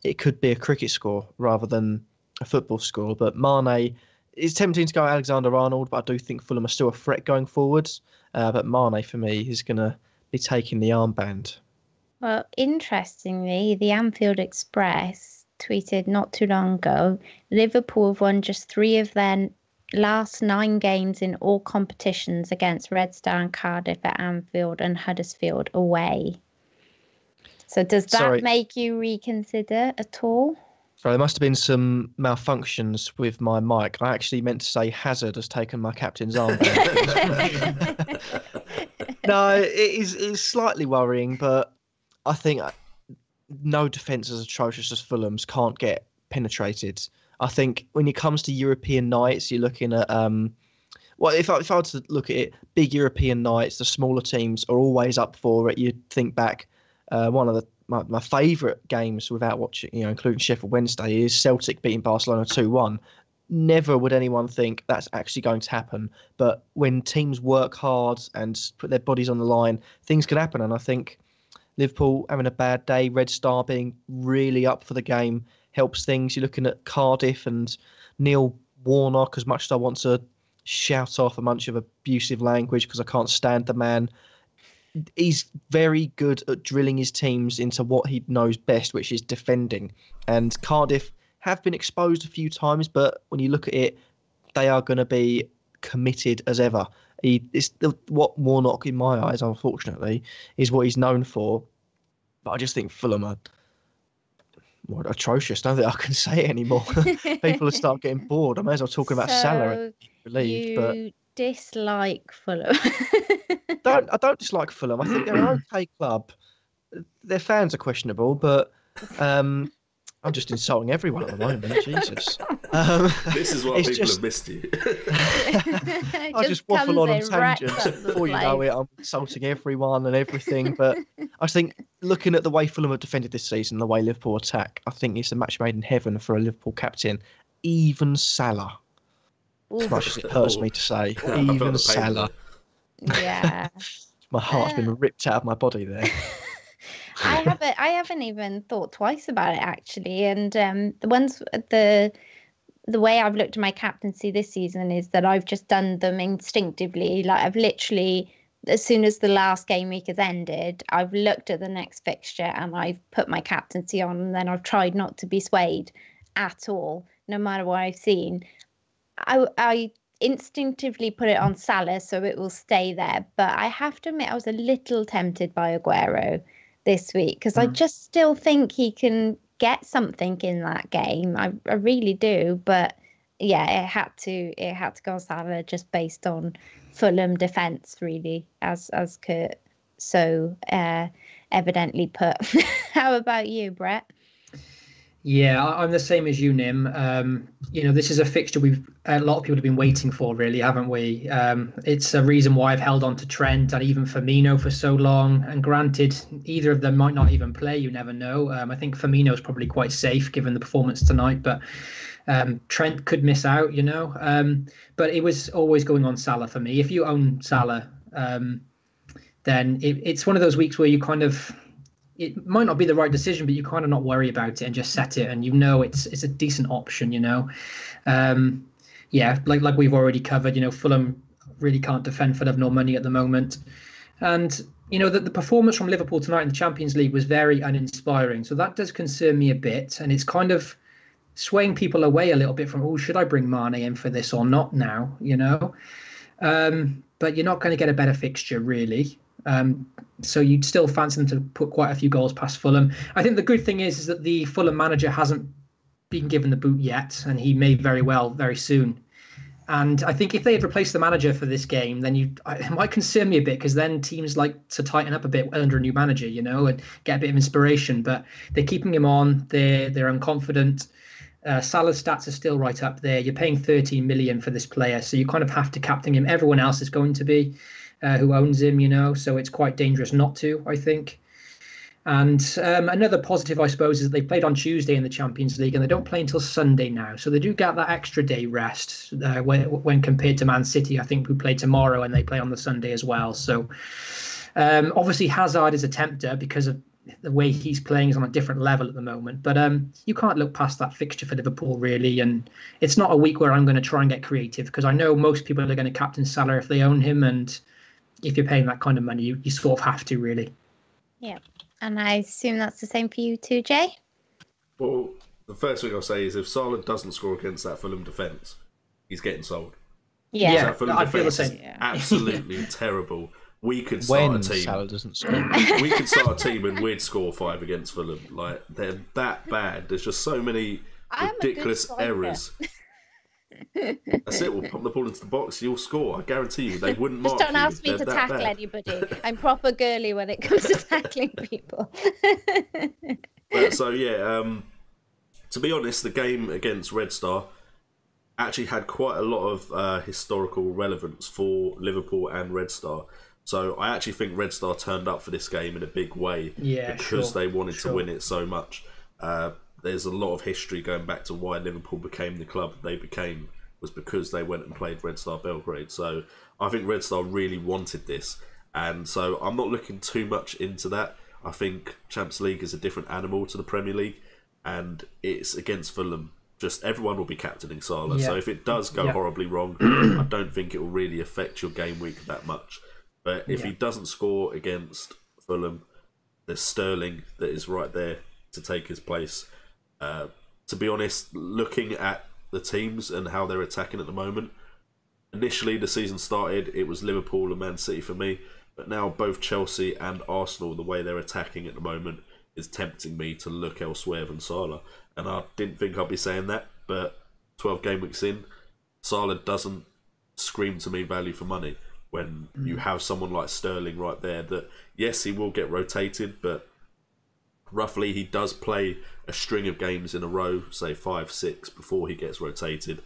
it could be a cricket score rather than a football score. But Mane, it's tempting to go Alexander-Arnold, but I do think Fulham are still a threat going forwards. But Mane, for me, is going to be taking the armband. Well, interestingly, the Anfield Express tweeted not too long ago, Liverpool have won just 3 of their last 9 games in all competitions against Red Star and Cardiff at Anfield and Huddersfield away. So does that make you reconsider at all? So there must have been some malfunctions with my mic. I actually meant to say Hazard has taken my captain's armband. No, it's slightly worrying, but I think no defence as atrocious as Fulham's can't get penetrated. I think when it comes to European nights, you're looking at well, if I were to look at it, big European nights, the smaller teams are always up for it. You'd think back, one of my favourite games without watching, including Sheffield Wednesday, is Celtic beating Barcelona 2-1. Never would anyone think that's actually going to happen. But when teams work hard and put their bodies on the line, things can happen. And I think Liverpool having a bad day, Red Star being really up for the game helps things. You're looking at Cardiff and Neil Warnock, as much as I want to shout off a bunch of abusive language because I can't stand the man. He's very good at drilling his teams into what he knows best, which is defending. And Cardiff have been exposed a few times, but when you look at it, they are going to be committed as ever. What Warnock, in my eyes, unfortunately, is what he's known for. But I just think Fulham are atrocious. I don't think I can say it anymore. People will start getting bored. I may as well talk about Salah. You dislike Fulham? I don't dislike Fulham. I think they're an okay club. Their fans are questionable, but I'm just insulting everyone at the moment. Jesus. This is what people have missed you. I just waffle on tangents. Before you know it, I'm insulting everyone and everything. But I think looking at the way Fulham have defended this season, the way Liverpool attack, I think it's a match made in heaven for a Liverpool captain. Even Salah. As much as it hurts me to say. Even Salah. Yeah. My heart's been ripped out of my body there. I haven't even thought twice about it, actually. And the way I've looked at my captaincy this season is that I've just done them instinctively. Like, I've literally, as soon as the last game week has ended, I've looked at the next fixture and I've put my captaincy on, and then I've tried not to be swayed at all, no matter what I've seen. I instinctively put it on Salah so it will stay there, but I have to admit I was a little tempted by Aguero this week because I just still think he can get something in that game. I really do, but yeah, it had to go on Salah just based on Fulham defence, really, as Kurt so evidently put. How about you, Brett? Yeah, I'm the same as you, Nim. This is a fixture a lot of people have been waiting for, really, haven't we? It's a reason why I've held on to Trent and even Firmino for so long. And granted, either of them might not even play. You never know. I think Firmino is probably quite safe given the performance tonight, but Trent could miss out, But it was always going on Salah for me. If you own Salah, then it's one of those weeks where you kind of... It might not be the right decision, but you kind of not worry about it and just set it, and it's a decent option, like we've already covered, Fulham really can't defend for love nor money at the moment, and the performance from Liverpool tonight in the Champions League was very uninspiring, so that does concern me a bit, and it's kind of swaying people away a little bit from, should I bring Mane in for this or not now, but you're not going to get a better fixture, really. So you'd still fancy them to put quite a few goals past Fulham. I think the good thing is that the Fulham manager hasn't been given the boot yet, and he may very well very soon. And I think if they had replaced the manager for this game, then it might concern me a bit, because then teams like to tighten up a bit under a new manager, and get a bit of inspiration. But they're keeping him on. They're unconfident. Salah's stats are still right up there. You're paying 13 million for this player, so you kind of have to captain him. Everyone else is going to be. Who owns him, so it's quite dangerous not to, I think. And another positive, I suppose, is they played on Tuesday in the Champions League, and they don't play until Sunday now. So they do get that extra day rest when compared to Man City, I think, who play tomorrow and they play on the Sunday as well. So obviously Hazard is a tempter because of the way he's playing is on a different level at the moment. But you can't look past that fixture for Liverpool, really. And it's not a week where I'm going to try and get creative, because I know most people are going to captain Salah if they own him. And if you're paying that kind of money, you sort of have to, really. Yeah. And I assume that's the same for you too, Jay? Well, the first thing I'll say is if Salah doesn't score against that Fulham defence, he's getting sold. Yeah, that Fulham defence is absolutely terrible. We could start a team. Salah doesn't score. We could start a team and we'd score 5 against Fulham. Like, they're that bad. There's just so many ridiculous errors. That's it. We'll pump the ball into the box. You'll score. I guarantee you. They wouldn't mark you. Just don't ask me to tackle anybody. I'm proper girly when it comes to tackling people. So yeah, to be honest, the game against Red Star actually had quite a lot of historical relevance for Liverpool and Red Star. So I actually think Red Star turned up for this game in a big way because they wanted to win it so much. There's a lot of history going back to why Liverpool became the club they became, was because they went and played Red Star Belgrade. So I think Red Star really wanted this. And so I'm not looking too much into that. I think Champions League is a different animal to the Premier League, and it's against Fulham. Just everyone will be captaining Salah. So if it does go horribly wrong, I don't think it will really affect your game week that much. But if he doesn't score against Fulham, there's Sterling that is right there to take his place. To be honest, looking at the teams and how they're attacking at the moment, initially the season started, it was Liverpool and Man City for me, but now both Chelsea and Arsenal, the way they're attacking at the moment, is tempting me to look elsewhere than Salah. And I didn't think I'd be saying that, but 12 game weeks in, Salah doesn't scream to me value for money when you have someone like Sterling right there that, yes, he will get rotated, but roughly he does play a string of games in a row, say 5, 6, before he gets rotated.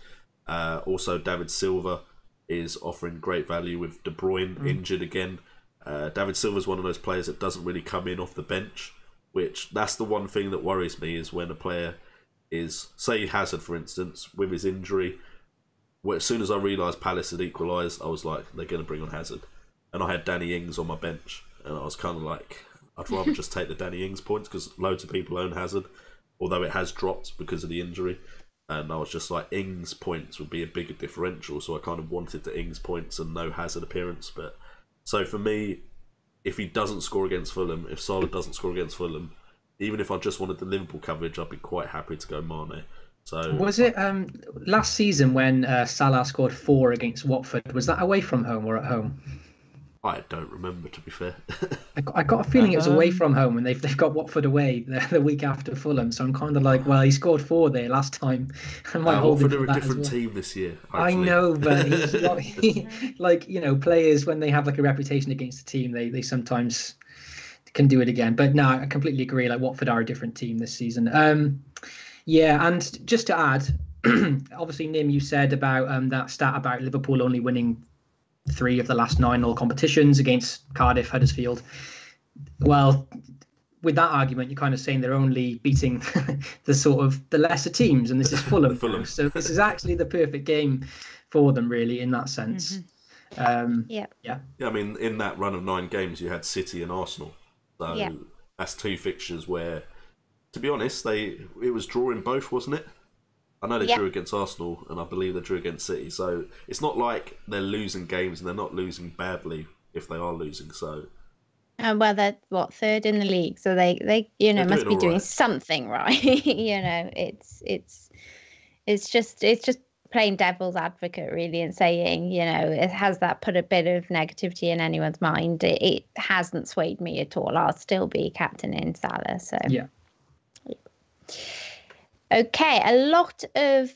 Also, David Silva is offering great value with De Bruyne injured again. David Silva is one of those players that doesn't really come in off the bench, which that's the one thing that worries me, is when a player is, say Hazard for instance, with his injury, where as soon as I realised Palace had equalised, I was like, they're going to bring on Hazard. And I had Danny Ings on my bench, and I was kind of like, I'd rather just take the Danny Ings points because loads of people own Hazard, although it has dropped because of the injury. And I was just like, Ings points would be a bigger differential, so I kind of wanted the Ings points and no Hazard appearance. But so for me, if he doesn't score against Fulham, if Salah doesn't score against Fulham, even if I just wanted the Liverpool coverage, I'd be quite happy to go Mane. So was it last season when Salah scored 4 against Watford? Was that away from home or at home? I don't remember, to be fair. I got a feeling it was away from home, and they've got Watford away the week after Fulham. So I'm kind of like, well, he scored 4 there last time. Watford are a different team this year. Hopefully. I know, but like players, when they have like a reputation against the team, they sometimes can do it again. But no, I completely agree. Like, Watford are a different team this season. Yeah, and just to add, obviously, Nim, you said about that stat about Liverpool only winning 3 of the last 9 all competitions against Cardiff, Huddersfield. Well, with that argument, you're kind of saying they're only beating the lesser teams, and this is Fulham. So this is actually the perfect game for them, really, in that sense. Yeah. I mean, in that run of 9 games, you had City and Arsenal. So that's 2 fixtures where, to be honest, it was drawing both, wasn't it? I know they drew against Arsenal, and I believe they drew against City. So it's not like they're losing games, and they're not losing badly if they are losing. So, well, they're 3rd in the league, so they must be doing something right. It's just playing devil's advocate, really, and saying, it has that put a bit of negativity in anyone's mind. It hasn't swayed me at all. I'll still be captaining Salah. So yeah. Okay, a lot of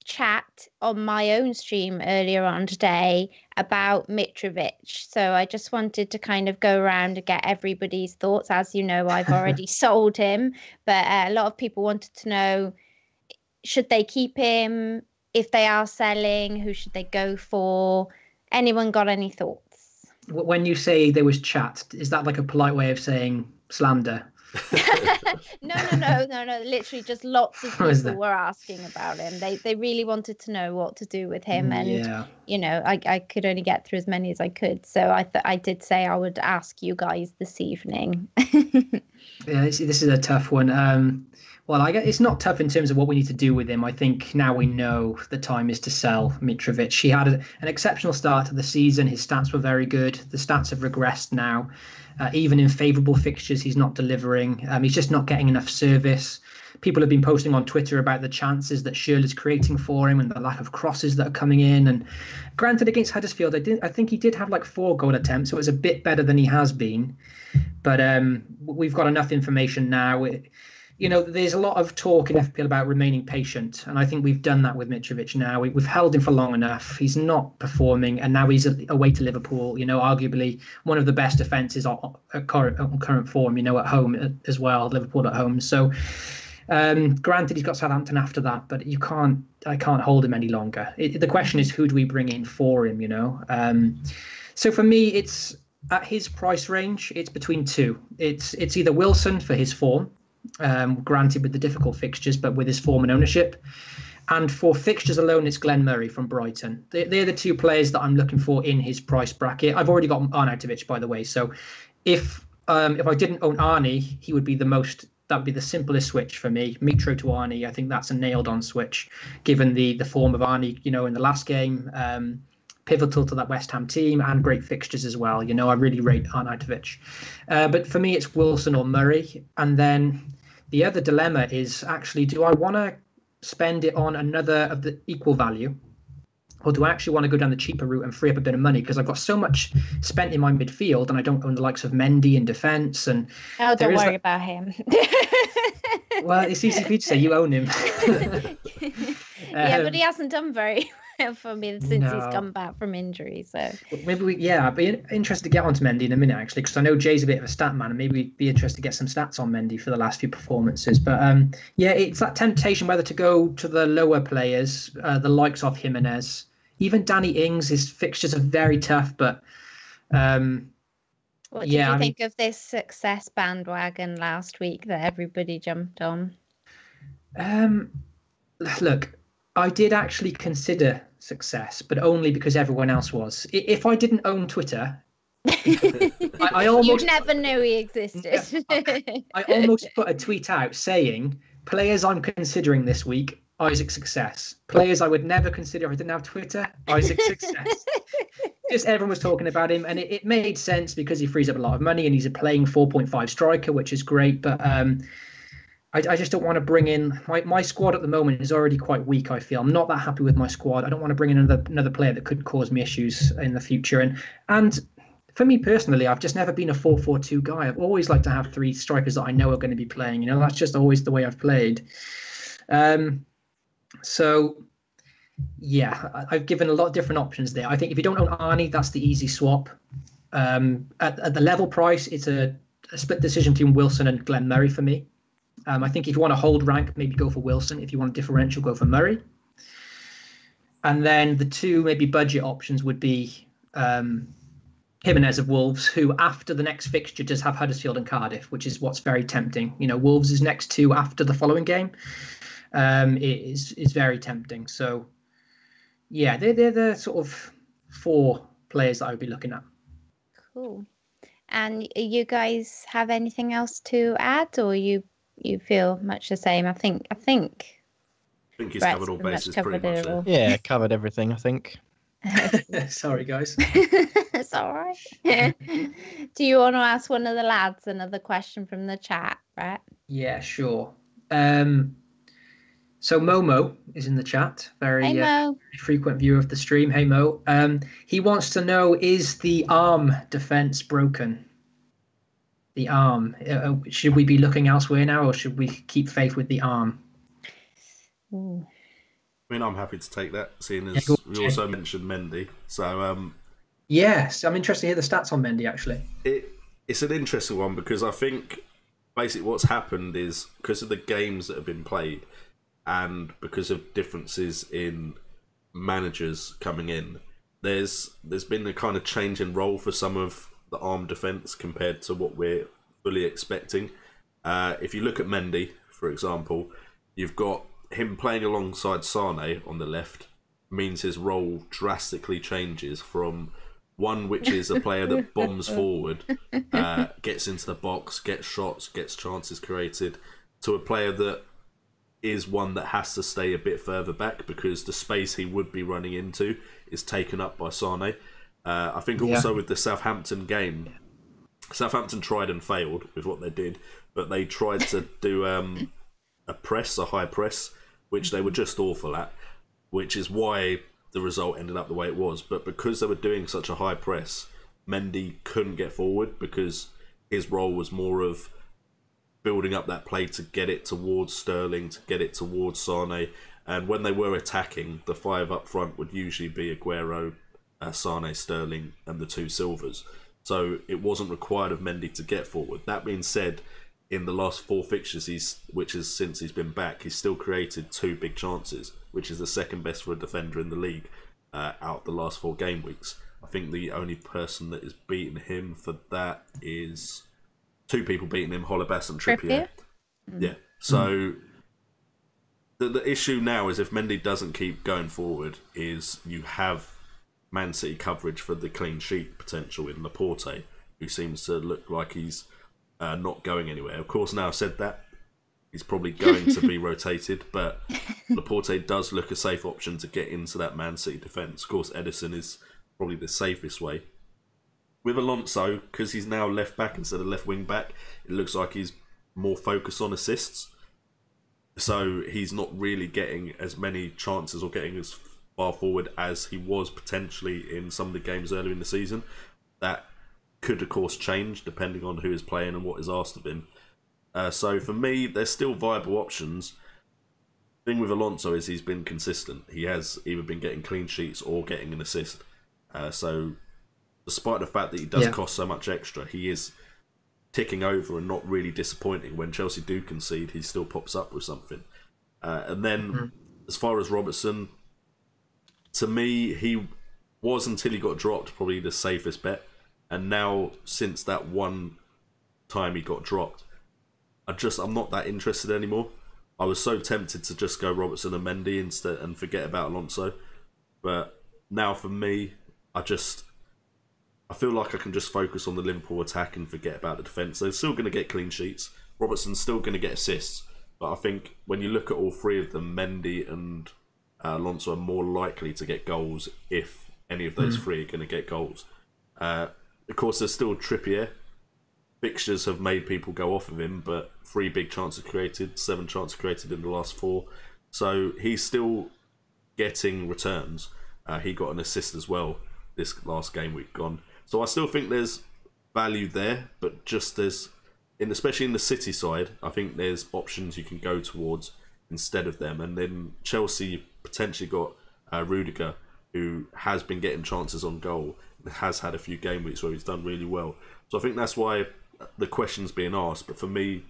chat on my own stream earlier on today about Mitrovic. So I just wanted to kind of go around and get everybody's thoughts. As you know, I've already sold him, but a lot of people wanted to know, should they keep him? If they are selling, who should they go for? Anyone got any thoughts? When you say there was chat, is that like a polite way of saying slander. No. Literally, just lots of people were asking about him. They really wanted to know what to do with him, and I could only get through as many as I could. So I did say I would ask you guys this evening. Yeah, this is a tough one. Well, I guess it's not tough in terms of what we need to do with him. I think now we know the time is to sell Mitrovic. He had an exceptional start to the season. His stats were very good. The stats have regressed now. Even in favourable fixtures, he's not delivering. He's just not getting enough service. People have been posting on Twitter about the chances that Schürrle's creating for him and the lack of crosses that are coming in. And granted, against Huddersfield, I think he did have like 4 goal attempts, so it was a bit better than he has been. But we've got enough information now. There's a lot of talk in FPL about remaining patient, and I think we've done that with Mitrovic now. We've held him for long enough. He's not performing, and now he's away to Liverpool, arguably one of the best defences on current form, at home as well, Liverpool at home. So granted, he's got Southampton after that, but I can't hold him any longer. The question is, who do we bring in for him, So for me, it's at his price range, it's between 2. It's either Wilson for his form, granted with the difficult fixtures, but with his form and ownership. And for fixtures alone, it's Glenn Murray from Brighton. They're the 2 players that I'm looking for in his price bracket. I've already got Arnautovic, by the way. So if I didn't own Arnie, he would be that would be the simplest switch for me. Mitro to Arnie, I think that's a nailed-on switch, given the form of Arnie, in the last game. Pivotal to that West Ham team and great fixtures as well. I really rate Arnautovic. But for me, it's Wilson or Murray. And then the other dilemma is actually, do I want to spend it on another of the equal value? Or do I actually want to go down the cheaper route and free up a bit of money? Because I've got so much spent in my midfield and I don't own the likes of Mendy in defence. And don't worry about him. Well, it's easy for you to say you own him. Yeah, but he hasn't done very well for me since he's come back from injury. So maybe I'd be interested to get onto Mendy in a minute, actually, because I know Jay's a bit of a stat man, and maybe we'd be interested to get some stats on Mendy for the last few performances. But it's that temptation whether to go to the lower players, the likes of Jimenez, even Danny Ings. His fixtures are very tough, but what did you think of this success bandwagon last week that everybody jumped on? Look, I did actually consider success, but only because everyone else was. If I didn't own Twitter, I almost... You never knew he existed. I almost put a tweet out saying, players I'm considering this week, Isaac Success. Players I would never consider if I didn't have Twitter, Isaac Success. Just everyone was talking about him, and it made sense because he frees up a lot of money and he's a playing 4.5 striker, which is great, but... I just don't want to bring in my squad at the moment is already quite weak. I feel I'm not that happy with my squad. I don't want to bring in another player that could cause me issues in the future. And for me personally, I've just never been a 4-4-2 guy. I've always liked to have 3 strikers that I know are going to be playing. That's just always the way I've played. So yeah, I've given a lot of different options there. I think if you don't own Arnie, that's the easy swap. At the level price, it's a split decision between Wilson and Glenn Murray for me. I think if you want to hold rank, maybe go for Wilson. If you want a differential, go for Murray. And then the 2 maybe budget options would be Jimenez of Wolves, who after the next fixture does have Huddersfield and Cardiff, which is what's very tempting. Wolves' next 2 after the following game is very tempting. So yeah, they're the sort of 4 players that I would be looking at. Cool. And you guys have anything else to add, or you feel much the same? I think he's covered all bases pretty much. Yeah, covered everything, I think. Sorry, guys. It's all right. Do you want to ask one of the lads another question from the chat, Brett? Yeah, sure. So Momo is in the chat. Very frequent viewer of the stream. Hey, Mo. He wants to know, is the arm defense broken? The arm. Should we be looking elsewhere now, or should we keep faith with the arm? Ooh. I mean, I'm happy to take that, seeing as we also mentioned Mendy. So, yes, I'm interested to hear the stats on Mendy, actually. It's an interesting one because I think basically what's happened is because of the games that have been played and because of differences in managers coming in, there's been a kind of change in role for some of the arm defence compared to what we're fully expecting. If you look at Mendy, for example, you've got him playing alongside Sane on the left, means his role drastically changes from one which is a player that bombs forward, gets into the box, gets shots, gets chances created, to a player that is one that has to stay a bit further back because the space he would be running into is taken up by Sane. I think also with the Southampton game, Southampton tried and failed with what they did, but they tried to do a high press, which they were just awful at, which is why the result ended up the way it was. But because they were doing such a high press, Mendy couldn't get forward because his role was more of building up that play to get it towards Sterling, to get it towards Sane. And when they were attacking, the five up front would usually be Aguero, Sane, Sterling, and the two Silvers. So it wasn't required of Mendy to get forward. That being said, in the last 4 fixtures, which is since he's been back, he's still created 2 big chances, which is the second best for a defender in the league out the last 4 game weeks. I think the only person that is beating him for that is 2 people beating him, Holebas and Trippier. Yeah. So the issue now is if Mendy doesn't keep going forward, is you have Man City coverage for the clean sheet potential in Laporte, who seems to look like he's not going anywhere. Of course, now I've said that, he's probably going to be rotated, but Laporte does look a safe option to get into that Man City defence. Of course, Edison is probably the safest way. With Alonso, because he's now left back instead of left wing back, it looks like he's more focused on assists. So he's not really getting as many chances or getting as far forward as he was potentially in some of the games earlier in the season. That could, of course, change depending on who is playing and what is asked of him. So for me, there's still viable options. The thing with Alonso is he's been consistent. He has either been getting clean sheets or getting an assist. So despite the fact that he does cost so much extra, he is ticking over and not really disappointing. When Chelsea do concede, he still pops up with something. And then as far as Robertson, to me, he was, until he got dropped, probably the safest bet. And now, since that one time he got dropped, I'm not that interested anymore. I was so tempted to just go Robertson and Mendy instead and forget about Alonso. But now for me, I feel like I can just focus on the Liverpool attack and forget about the defence. They're still going to get clean sheets. Robertson's still going to get assists. But I think when you look at all 3 of them, Mendy and Alonso are more likely to get goals if any of those 3 are going to get goals. Of course, there's still Trippier. Fixtures have made people go off of him, but 3 big chances created, 7 chances created in the last 4. So he's still getting returns. He got an assist as well this last game week gone. So I still think there's value there, but just especially in the City side, I think there's options you can go towards instead of them. And then Chelsea potentially got Rudiger, who has been getting chances on goal, has had a few game weeks where he's done really well. So I think that's why the question's being asked. But for me,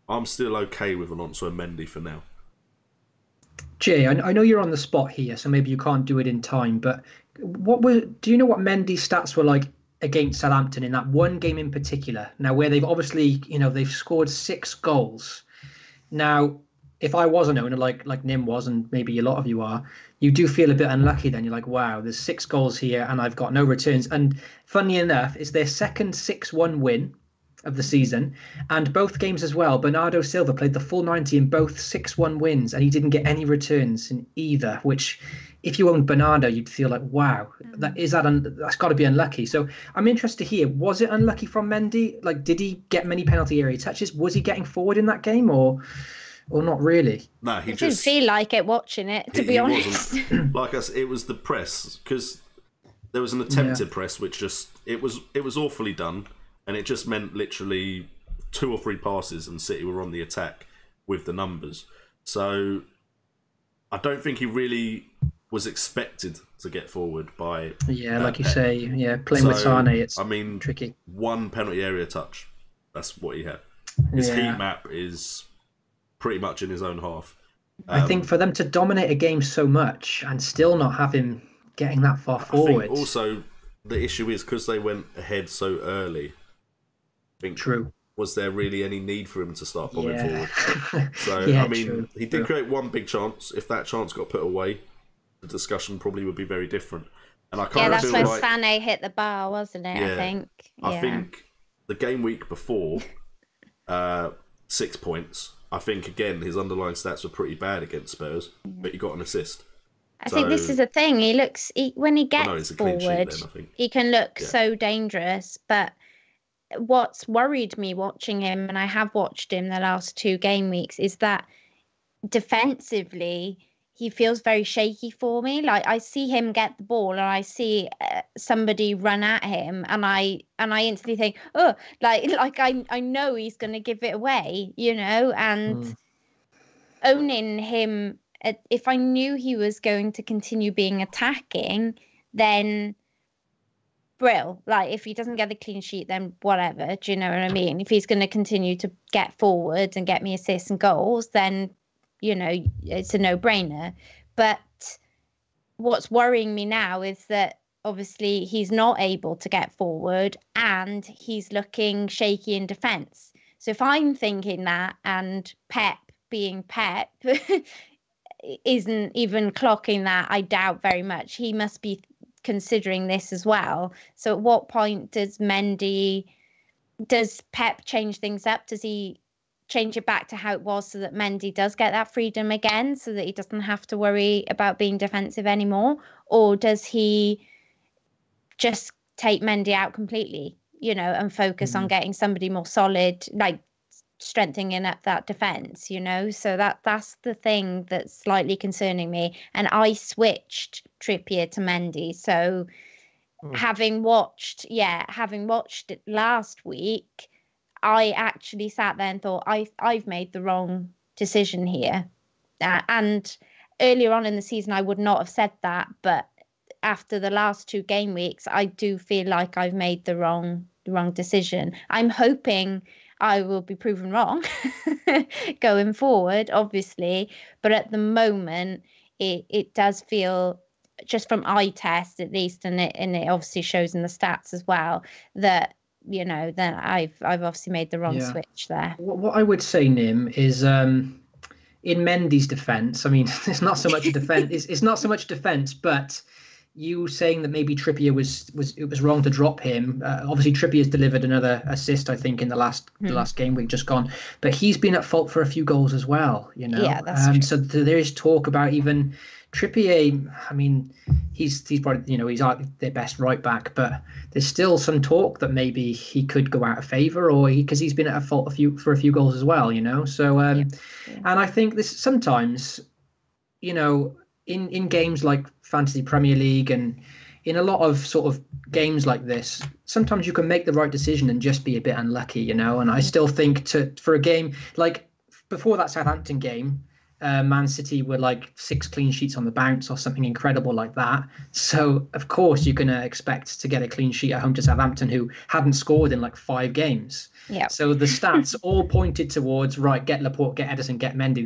I'm still okay with Alonso and Mendy for now. Jay, I know you're on the spot here, so maybe you can't do it in time, but do you know what Mendy's stats were like against Southampton in that one game in particular? Now, where they've obviously, they've scored 6 goals. Now, if I was an owner like Nim was, and maybe a lot of you are, you do feel a bit unlucky then. You're like, wow, there's 6 goals here and I've got no returns. And funny enough, it's their second 6-1 win of the season. And both games as well, Bernardo Silva played the full 90 in both 6-1 wins, and he didn't get any returns in either, which if you owned Bernardo, you'd feel like, wow, that's got to be unlucky. So I'm interested to hear, was it unlucky from Mendy? Like, did he get many penalty area touches? Was he getting forward in that game or not really? No, he didn't feel like it watching it, to be honest. Like us, it was the press, because there was an attempted press, which it was awfully done, and it just meant literally 2 or 3 passes, and City were on the attack with the numbers. So I don't think he really was expected to get forward by like you say, playing with Sane, it's tricky. 1 penalty area touch, that's what he had. His heat map is pretty much in his own half. I think for them to dominate a game so much and still not have him getting that far forward. I think also the issue is because they went ahead so early. I think True. was there really any need for him to start bombing forward? So, Yeah, I mean, true. he did create one big chance. If that chance got put away, the discussion probably would be very different. And I kind of that's feel when like Sané hit the bar, wasn't it? Yeah. I think. I think the game week before, 6 points. I think again his underlying stats were pretty bad against Spurs, but he got an assist. I think this is the thing. When he gets it's a clean sheet forward, then, I think. he can look so dangerous. But what's worried me watching him, and I have watched him the last 2 game weeks, is that defensively he feels very shaky for me. Like I see him get the ball, and I see somebody run at him, and I instantly think, oh, like I know he's going to give it away, and owning him. If I knew he was going to continue being attacking, then brill. Like if he doesn't get the clean sheet, then whatever. Do you know what I mean? If he's going to continue to get forward and get me assists and goals, then it's a no-brainer. But what's worrying me now is that obviously he's not able to get forward and he's looking shaky in defence. So if I'm thinking that, and Pep being Pep isn't even clocking that, I doubt very much. He must be considering this as well. So at what point does Pep change things up? Does he change it back to how it was so that Mendy does get that freedom again, so that he doesn't have to worry about being defensive anymore? Or does he just take Mendy out completely, and focus on getting somebody more solid, like strengthening up that defense, so that's the thing that's slightly concerning me. And I switched Trippier to Mendy, so having watched it last week, I actually sat there and thought I've made the wrong decision here. And earlier on in the season I would not have said that, but after the last 2 game weeks I do feel like I've made the wrong decision. I'm hoping I will be proven wrong going forward, obviously, but at the moment it does feel, just from eye test at least, and it obviously shows in the stats as well, that that I've obviously made the wrong switch there. What I would say, Nim, is in Mendy's defence, I mean, it's not so much a defence. It's not so much defence, but you saying that maybe Trippier was wrong to drop him. Obviously, Trippier's delivered another assist, I think, in the last game week just gone. But he's been at fault for a few goals as well. Yeah, that's true. So there is talk about even Trippier. I mean, he's probably he's their best right back, but there's still some talk that maybe he could go out of favour, or because he's been at fault for a few goals as well. So and I think this sometimes, in games like Fantasy Premier League and in a lot of sort of games like this, sometimes you can make the right decision and just be a bit unlucky, And I still think for a game like before that Southampton game, Man City were like 6 clean sheets on the bounce or something incredible like that. So of course you're going to expect to get a clean sheet at home to Southampton, who hadn't scored in like 5 games. Yeah. So the stats all pointed towards, right, get Laporte, get Ederson, get Mendy.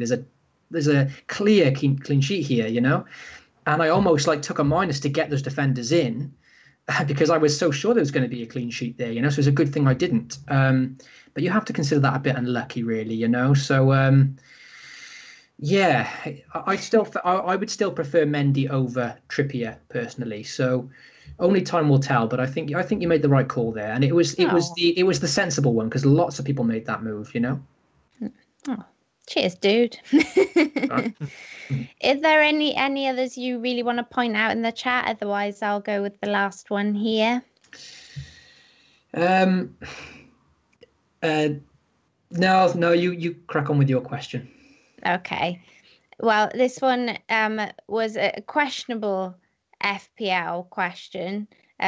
There's a clear clean sheet here, And I almost took a minus to get those defenders in because I was so sure there was going to be a clean sheet there, So it's a good thing I didn't. But you have to consider that a bit unlucky, really, So I would still prefer Mendy over Trippier personally. So only time will tell. But I think you made the right call there, and it was the sensible one, because lots of people made that move, Oh. Cheers, dude. Is there any others you really want to point out in the chat? Otherwise, I'll go with the last one here. No, you crack on with your question. Okay. Well, this one was a questionable FPL question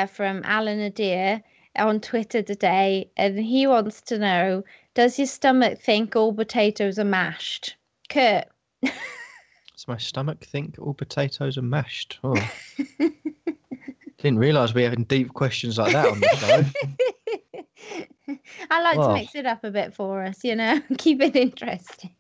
from Alan Adair on Twitter today, and he wants to know, does your stomach think all potatoes are mashed? Kurt? Does my stomach think all potatoes are mashed? Oh. Didn't realise we were having deep questions like that on the show. I like to mix it up a bit for us, keep it interesting.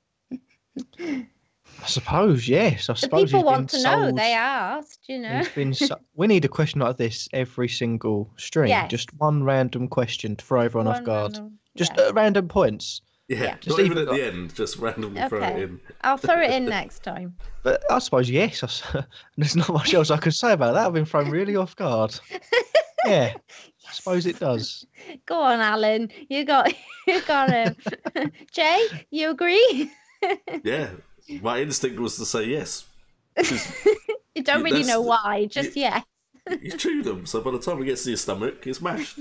I suppose, yes. I The suppose people he's want been to know. sold- They asked, He's been. We need a question like this every single stream. Yes. Just one random question to throw everyone off One guard. random- Just yeah. random points. Yeah, Just not even even at the end, just randomly throw it Okay. in. I'll throw it in next time. But I suppose yes. There's not much else I could say about that. I've been thrown really off guard. Yeah, I suppose it does. Go on, Alan. You got him. Jay, you agree? Yeah, my instinct was to say yes. You don't really know why, just yes. You chew them, so by the time it gets to your stomach, it's mashed.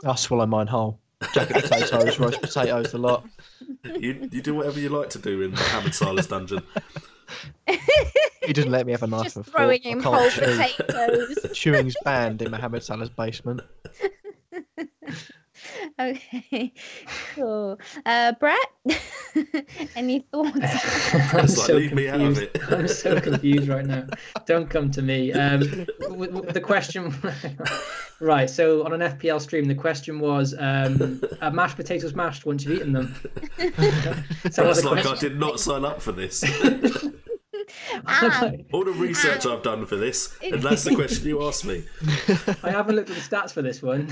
I'll swallow mine whole. Jacket potatoes, roast potatoes, the lot. You do whatever you like to do in Mohammed Salah's dungeon. He doesn't let me have a knife Just and fork. throwing I in can't whole chew. potatoes. Chewing's banned in Mohammed Salah's basement. Okay, cool. Brett, any thoughts? I'm It's like, leave me out of it. I'm so confused right now. Don't come to me. The question, right? So on an FPL stream, the question was: are mashed potatoes mashed once you've eaten them? So That's the like I question- did not sign up for this. Anne, All the research I've done for this, and that's the question you asked me. I haven't looked at the stats for this one.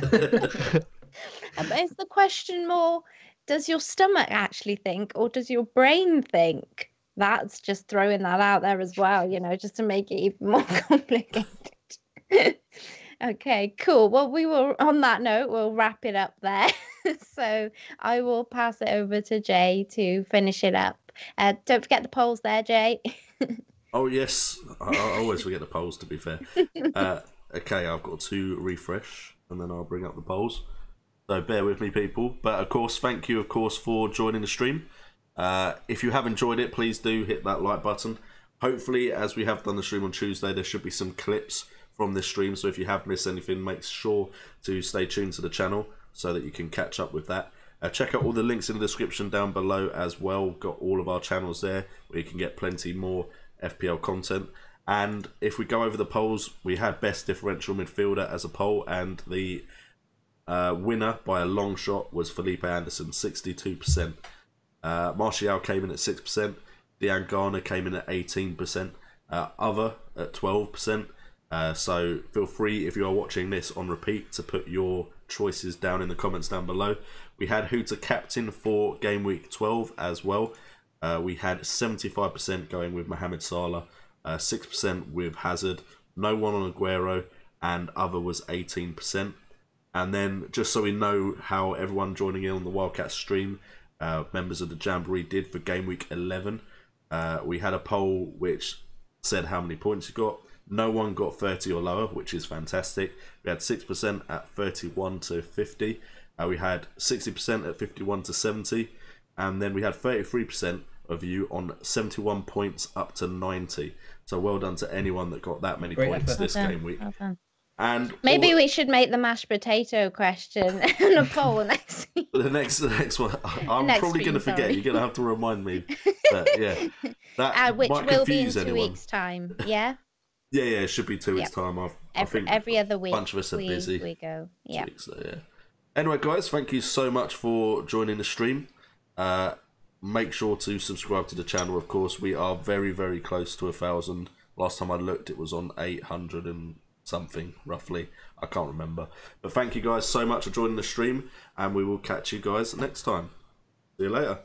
is the question more, does your stomach actually think, or does your brain think? That's just throwing that out there as well, just to make it even more complicated. Okay, cool. Well, on that note, we'll wrap it up there. So I will pass it over to Jay to finish it up. Don't forget the polls there, Jay. Oh yes, I always forget the polls. To be fair, okay, I've got to refresh, and then I'll bring up the polls. So bear with me, people. But of course, thank you, for joining the stream. If you have enjoyed it, please do hit that like button. Hopefully, as we have done the stream on Tuesday, there should be some clips from this stream. So if you have missed anything, make sure to stay tuned to the channel so that you can catch up with that. Check out all the links in the description down below as well. Got all of our channels there where you can get plenty more FPL content. And if we go over the polls, we had best differential midfielder as a poll, and the winner by a long shot was Felipe Anderson, 62%. Martial came in at 6%. Dejan Garner came in at 18%. Other at 12%. So feel free, if you are watching this on repeat, to put your choices down in the comments down below. We had who to captain for game week 12 as well. We had 75% going with Mohamed Salah, 6% with Hazard, no one on Aguero, and other was 18%. And then, just so we know how everyone joining in on the Wildcats stream, members of the Jamboree did for game week 11, we had a poll which said how many points you got. No one got 30 or lower, which is fantastic. We had 6% at 31 to 50. We had 60% at 51 to 70. And then we had 33% of you on 71 points up to 90. So well done to anyone that got that many points this game week. Well, And maybe we should make the mashed potato question a poll next week. the next one, I'm Next probably going to stream, forget. sorry. You're going to have to remind me. But yeah, that Which might will be in confuse 2 anyone. weeks' time. Yeah, Yeah, it should be 2 weeks' time. I think every other week. a bunch of us are busy. We go. Yeah. So, yeah. Anyway, guys, thank you so much for joining the stream. Make sure to subscribe to the channel. Of course, we are very, very close to 1,000. Last time I looked, it was on 800 and something, roughly. I can't remember. But thank you guys so much for joining the stream, and we will catch you guys next time. See you later.